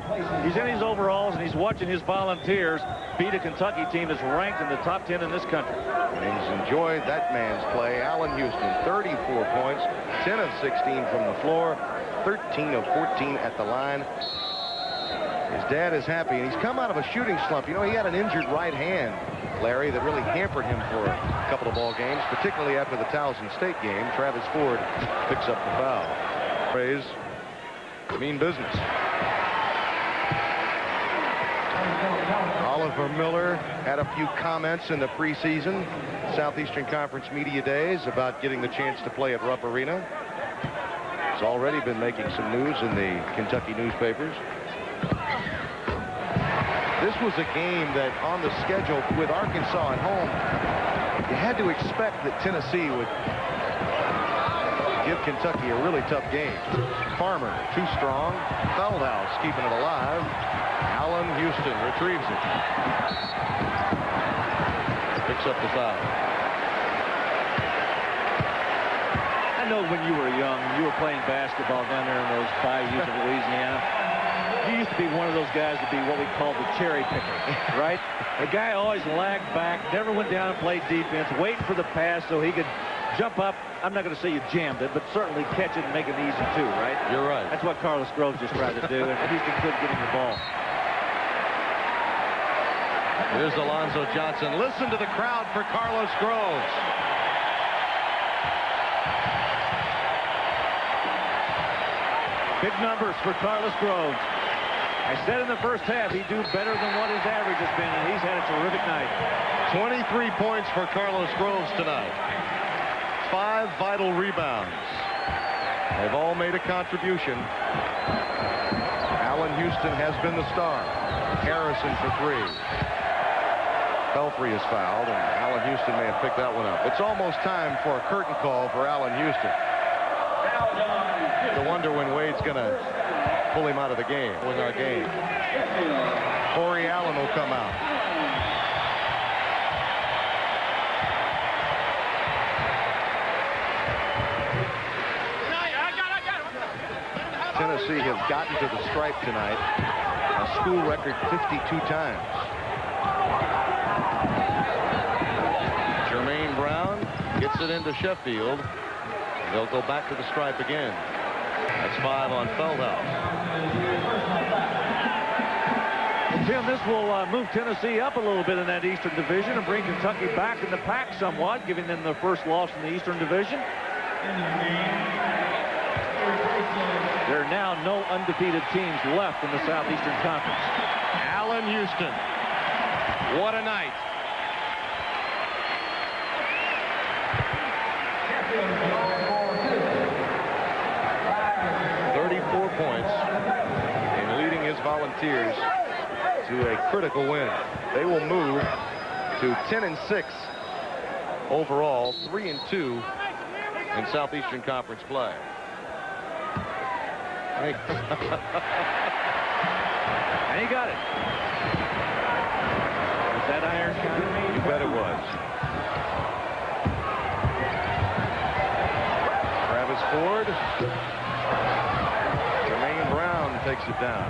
[SPEAKER 1] He's in his overalls, and he's watching his Volunteers beat a Kentucky team that's ranked in the top 10 in this country.
[SPEAKER 2] And he's enjoyed that man's play. Allen Houston, 34 points, 10 of 16 from the floor, 13 of 14 at the line. His dad is happy, and he's come out of a shooting slump. You know, he had an injured right hand, Larry, that really hampered him for a couple of ball games, particularly after the Towson State game. Travis Ford picks up the foul. Praise, mean business. Oliver Miller had a few comments in the preseason Southeastern Conference Media Days about getting the chance to play at Rupp Arena. He's already been making some news in the Kentucky newspapers. This was a game that on the schedule with Arkansas at home, you had to expect that Tennessee would give Kentucky a really tough game. Farmer, too strong. Feldhouse keeping it alive. Allen Houston retrieves it. Picks up the foul.
[SPEAKER 1] I know when you were young, you were playing basketball down there in those bayous of Louisiana. You used to be one of those guys to be what we call the cherry picker, right? The guy always lagged back, never went down and played defense, waiting for the pass so he could jump up. I'm not going to say you jammed it, but certainly catch it and make it easy too, right?
[SPEAKER 3] You're right.
[SPEAKER 1] That's what Carlos Groves just tried to do, and Houston couldn't get him the ball.
[SPEAKER 3] Here's Alonzo Johnson. Listen to the crowd for Carlos Groves.
[SPEAKER 1] Big numbers for Carlos Groves. I said in the first half he'd do better than what his average has been, and he's had a terrific night.
[SPEAKER 3] 23 points for Carlos Groves tonight. 5 vital rebounds.
[SPEAKER 2] They've all made a contribution. Allen Houston has been the star. Harrison for 3. Pelfrey is fouled, and Allen Houston may have picked that one up. It's almost time for a curtain call for Allen Houston. To wonder when Wade's going to pull him out of the game, win our game. Corey Allen will come out. Tennessee has gotten to the stripe tonight a school record 52 times.
[SPEAKER 3] Jermaine Brown gets it into Sheffield. They'll go back to the stripe again. That's 5 on Feldhouse.
[SPEAKER 1] Well, Tim, this will move Tennessee up a little bit in that Eastern Division and bring Kentucky back in the pack somewhat, giving them their first loss in the Eastern Division. There are now no undefeated teams left in the Southeastern Conference.
[SPEAKER 3] Allen Houston. What a night.
[SPEAKER 2] Points and leading his Volunteers to a critical win. They will move to 10-6 overall, 3-2 in Southeastern Conference play.
[SPEAKER 1] And he got it. Was that iron shot?
[SPEAKER 2] You bet it was. Travis Ford. Jermaine Brown takes it down.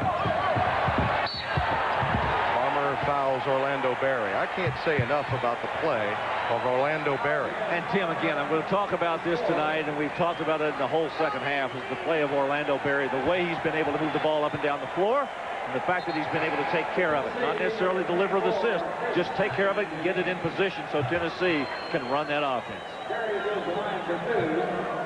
[SPEAKER 2] Farmer fouls Orlando Berry. I can't say enough about the play of Orlando Berry.
[SPEAKER 1] And Tim, again, I'm going to talk about this tonight, and we've talked about it in the whole second half, is the play of Orlando Berry, the way he's been able to move the ball up and down the floor, and the fact that he's been able to take care of it. Not necessarily deliver the assist, just take care of it and get it in position so Tennessee can run that offense.
[SPEAKER 7] Berry goes to the line for 2.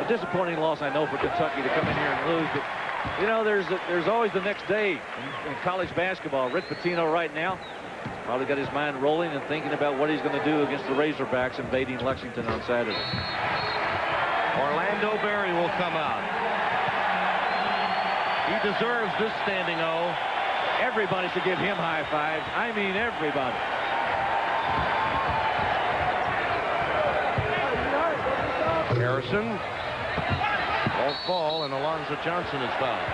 [SPEAKER 1] Disappointing loss, I know, for Kentucky to come in here and lose, but you know, there's always the next day in college basketball. Rick Pitino right now probably got his mind rolling and thinking about what he's going to do against the Razorbacks invading Lexington on Saturday.
[SPEAKER 3] Orlando Berry will come out. He deserves this standing O.
[SPEAKER 1] Everybody should give him high fives. I mean, everybody.
[SPEAKER 2] Harrison won't fall, and Alonzo Johnson is fouled.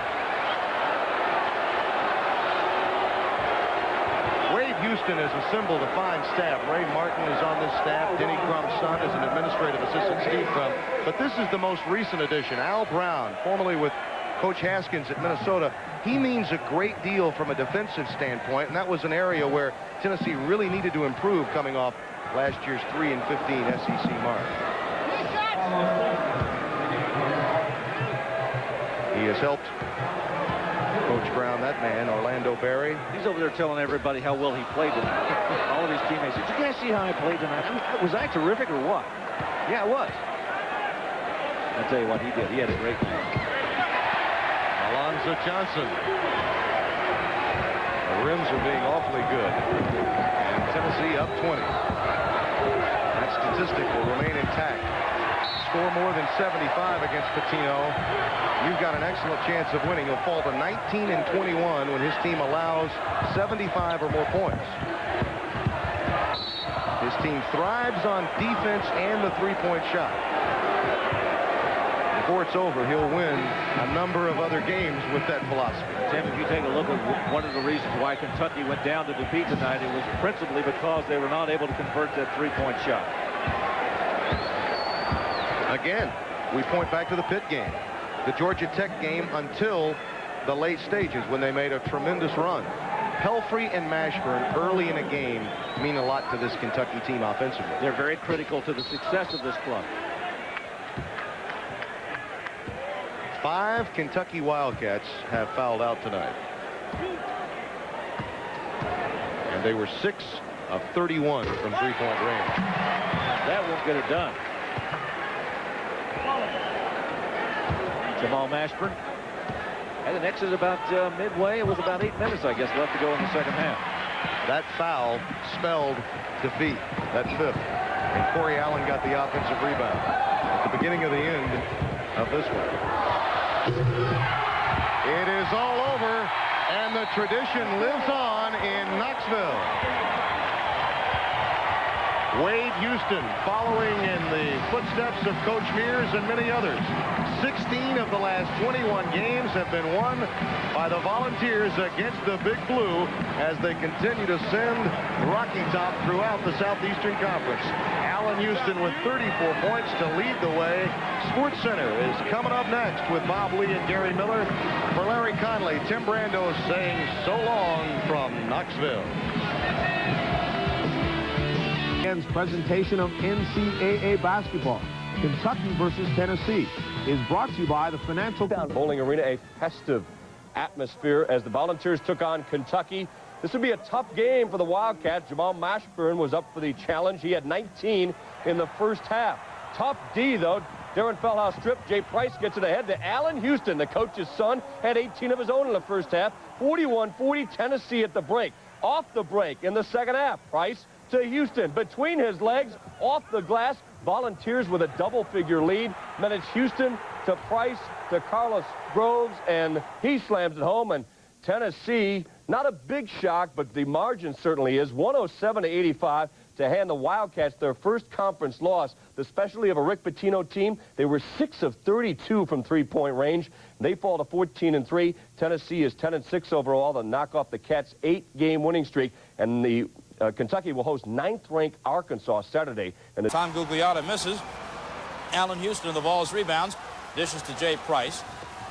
[SPEAKER 2] Wade Houston is a symbol to fine staff. Ray Martin is on this staff. Denny Crump's son is an administrative assistant, Steve Crump. But this is the most recent addition. Al Brown, formerly with Coach Haskins at Minnesota. He means a great deal from a defensive standpoint, and that was an area where Tennessee really needed to improve coming off last year's 3-15 SEC mark. He has helped Coach Brown, that man, Orlando Berry.
[SPEAKER 1] He's over there telling everybody how well he played tonight. All of his teammates. Did you guys see how I played tonight? I mean, was I terrific or what? Yeah, it was. I'll tell you what he did. He had a great night.
[SPEAKER 3] Alonzo Johnson.
[SPEAKER 2] The rims are being awfully good. And Tennessee up 20. That statistic will remain intact. Score more than 75 against Pitino, you've got an excellent chance of winning. He'll fall to 19 and 21 when his team allows 75 or more points. His team thrives on defense and the three-point shot. Before it's over, he'll win a number of other games with that philosophy.
[SPEAKER 1] Tim, if you take a look at one of the reasons why Kentucky went down to defeat tonight, it was principally because they were not able to convert that three-point shot. Again, we point back to the Pitt game, the Georgia Tech game, until the late stages when they made a tremendous run. Pelfrey and Mashburn early in a game mean a lot to this Kentucky team offensively. They're very critical to the success of this club. 5 Kentucky Wildcats have fouled out tonight. And they were 6 of 31 from three-point range. That won't get it done. Jamal Mashburn. And the next is about midway. It was about 8 minutes, I guess, left to go in the second half. That foul spelled defeat, that 5th. And Corey Allen got the offensive rebound at the beginning of the end of this one. It is all over, and the tradition lives on in Knoxville. Wade Houston following in the footsteps of Coach Mears and many others. 16 of the last 21 games have been won by the Volunteers against the Big Blue as they continue to send Rocky Top throughout the Southeastern Conference. Allen Houston with 34 points to lead the way. Sports Center is coming up next with Bob Lee and Gary Miller. For Larry Conley, Tim Brando saying so long from Knoxville.
[SPEAKER 4] Presentation of NCAA basketball, Kentucky versus Tennessee, is brought to you by the Financial
[SPEAKER 8] Bowling Arena. A festive atmosphere as the Volunteers took on Kentucky. This would be a tough game for the Wildcats. Jamal Mashburn was up for the challenge. He had 19 in the first half. Tough D, though. Darren Feldhaus stripped. Jay Price gets it ahead to Allen Houston, the coach's son, had 18 of his own in the first half. 41-40 Tennessee at the break. Off the break in the second half, Price to Houston. Between his legs, off the glass, Volunteers with a double-figure lead. Then it's Houston to Price to Carlos Groves, and he slams it home. And Tennessee, not a big shock, but the margin certainly is 107-85 to hand the Wildcats their first conference loss. The specialty of a Rick Pitino team, they were 6 of 32 from three-point range. They fall to 14-3. Tennessee is 10-6 overall to knock off the Cats' 8-game winning streak. And the Kentucky will host 9th-ranked Arkansas Saturday. And
[SPEAKER 9] Tom Gugliotta misses. Allen Houston, the Vols rebounds, dishes to Jay Price.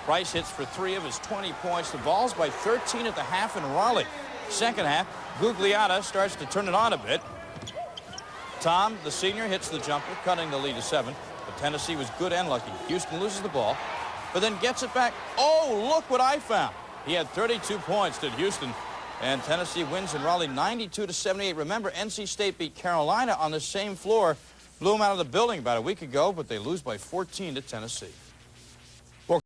[SPEAKER 9] Price hits for 3 of his 20 points. The Vols by 13 at the half in Raleigh. Second half, Gugliotta starts to turn it on a bit. Tom, the senior, hits the jumper, cutting the lead to 7. But Tennessee was good and lucky. Houston loses the ball, but then gets it back. Oh, look what I found. He had 32 points, did Houston. And Tennessee wins in Raleigh 92-78. Remember, NC State beat Carolina on the same floor. Blew them out of the building about a week ago, but they lose by 14 to Tennessee.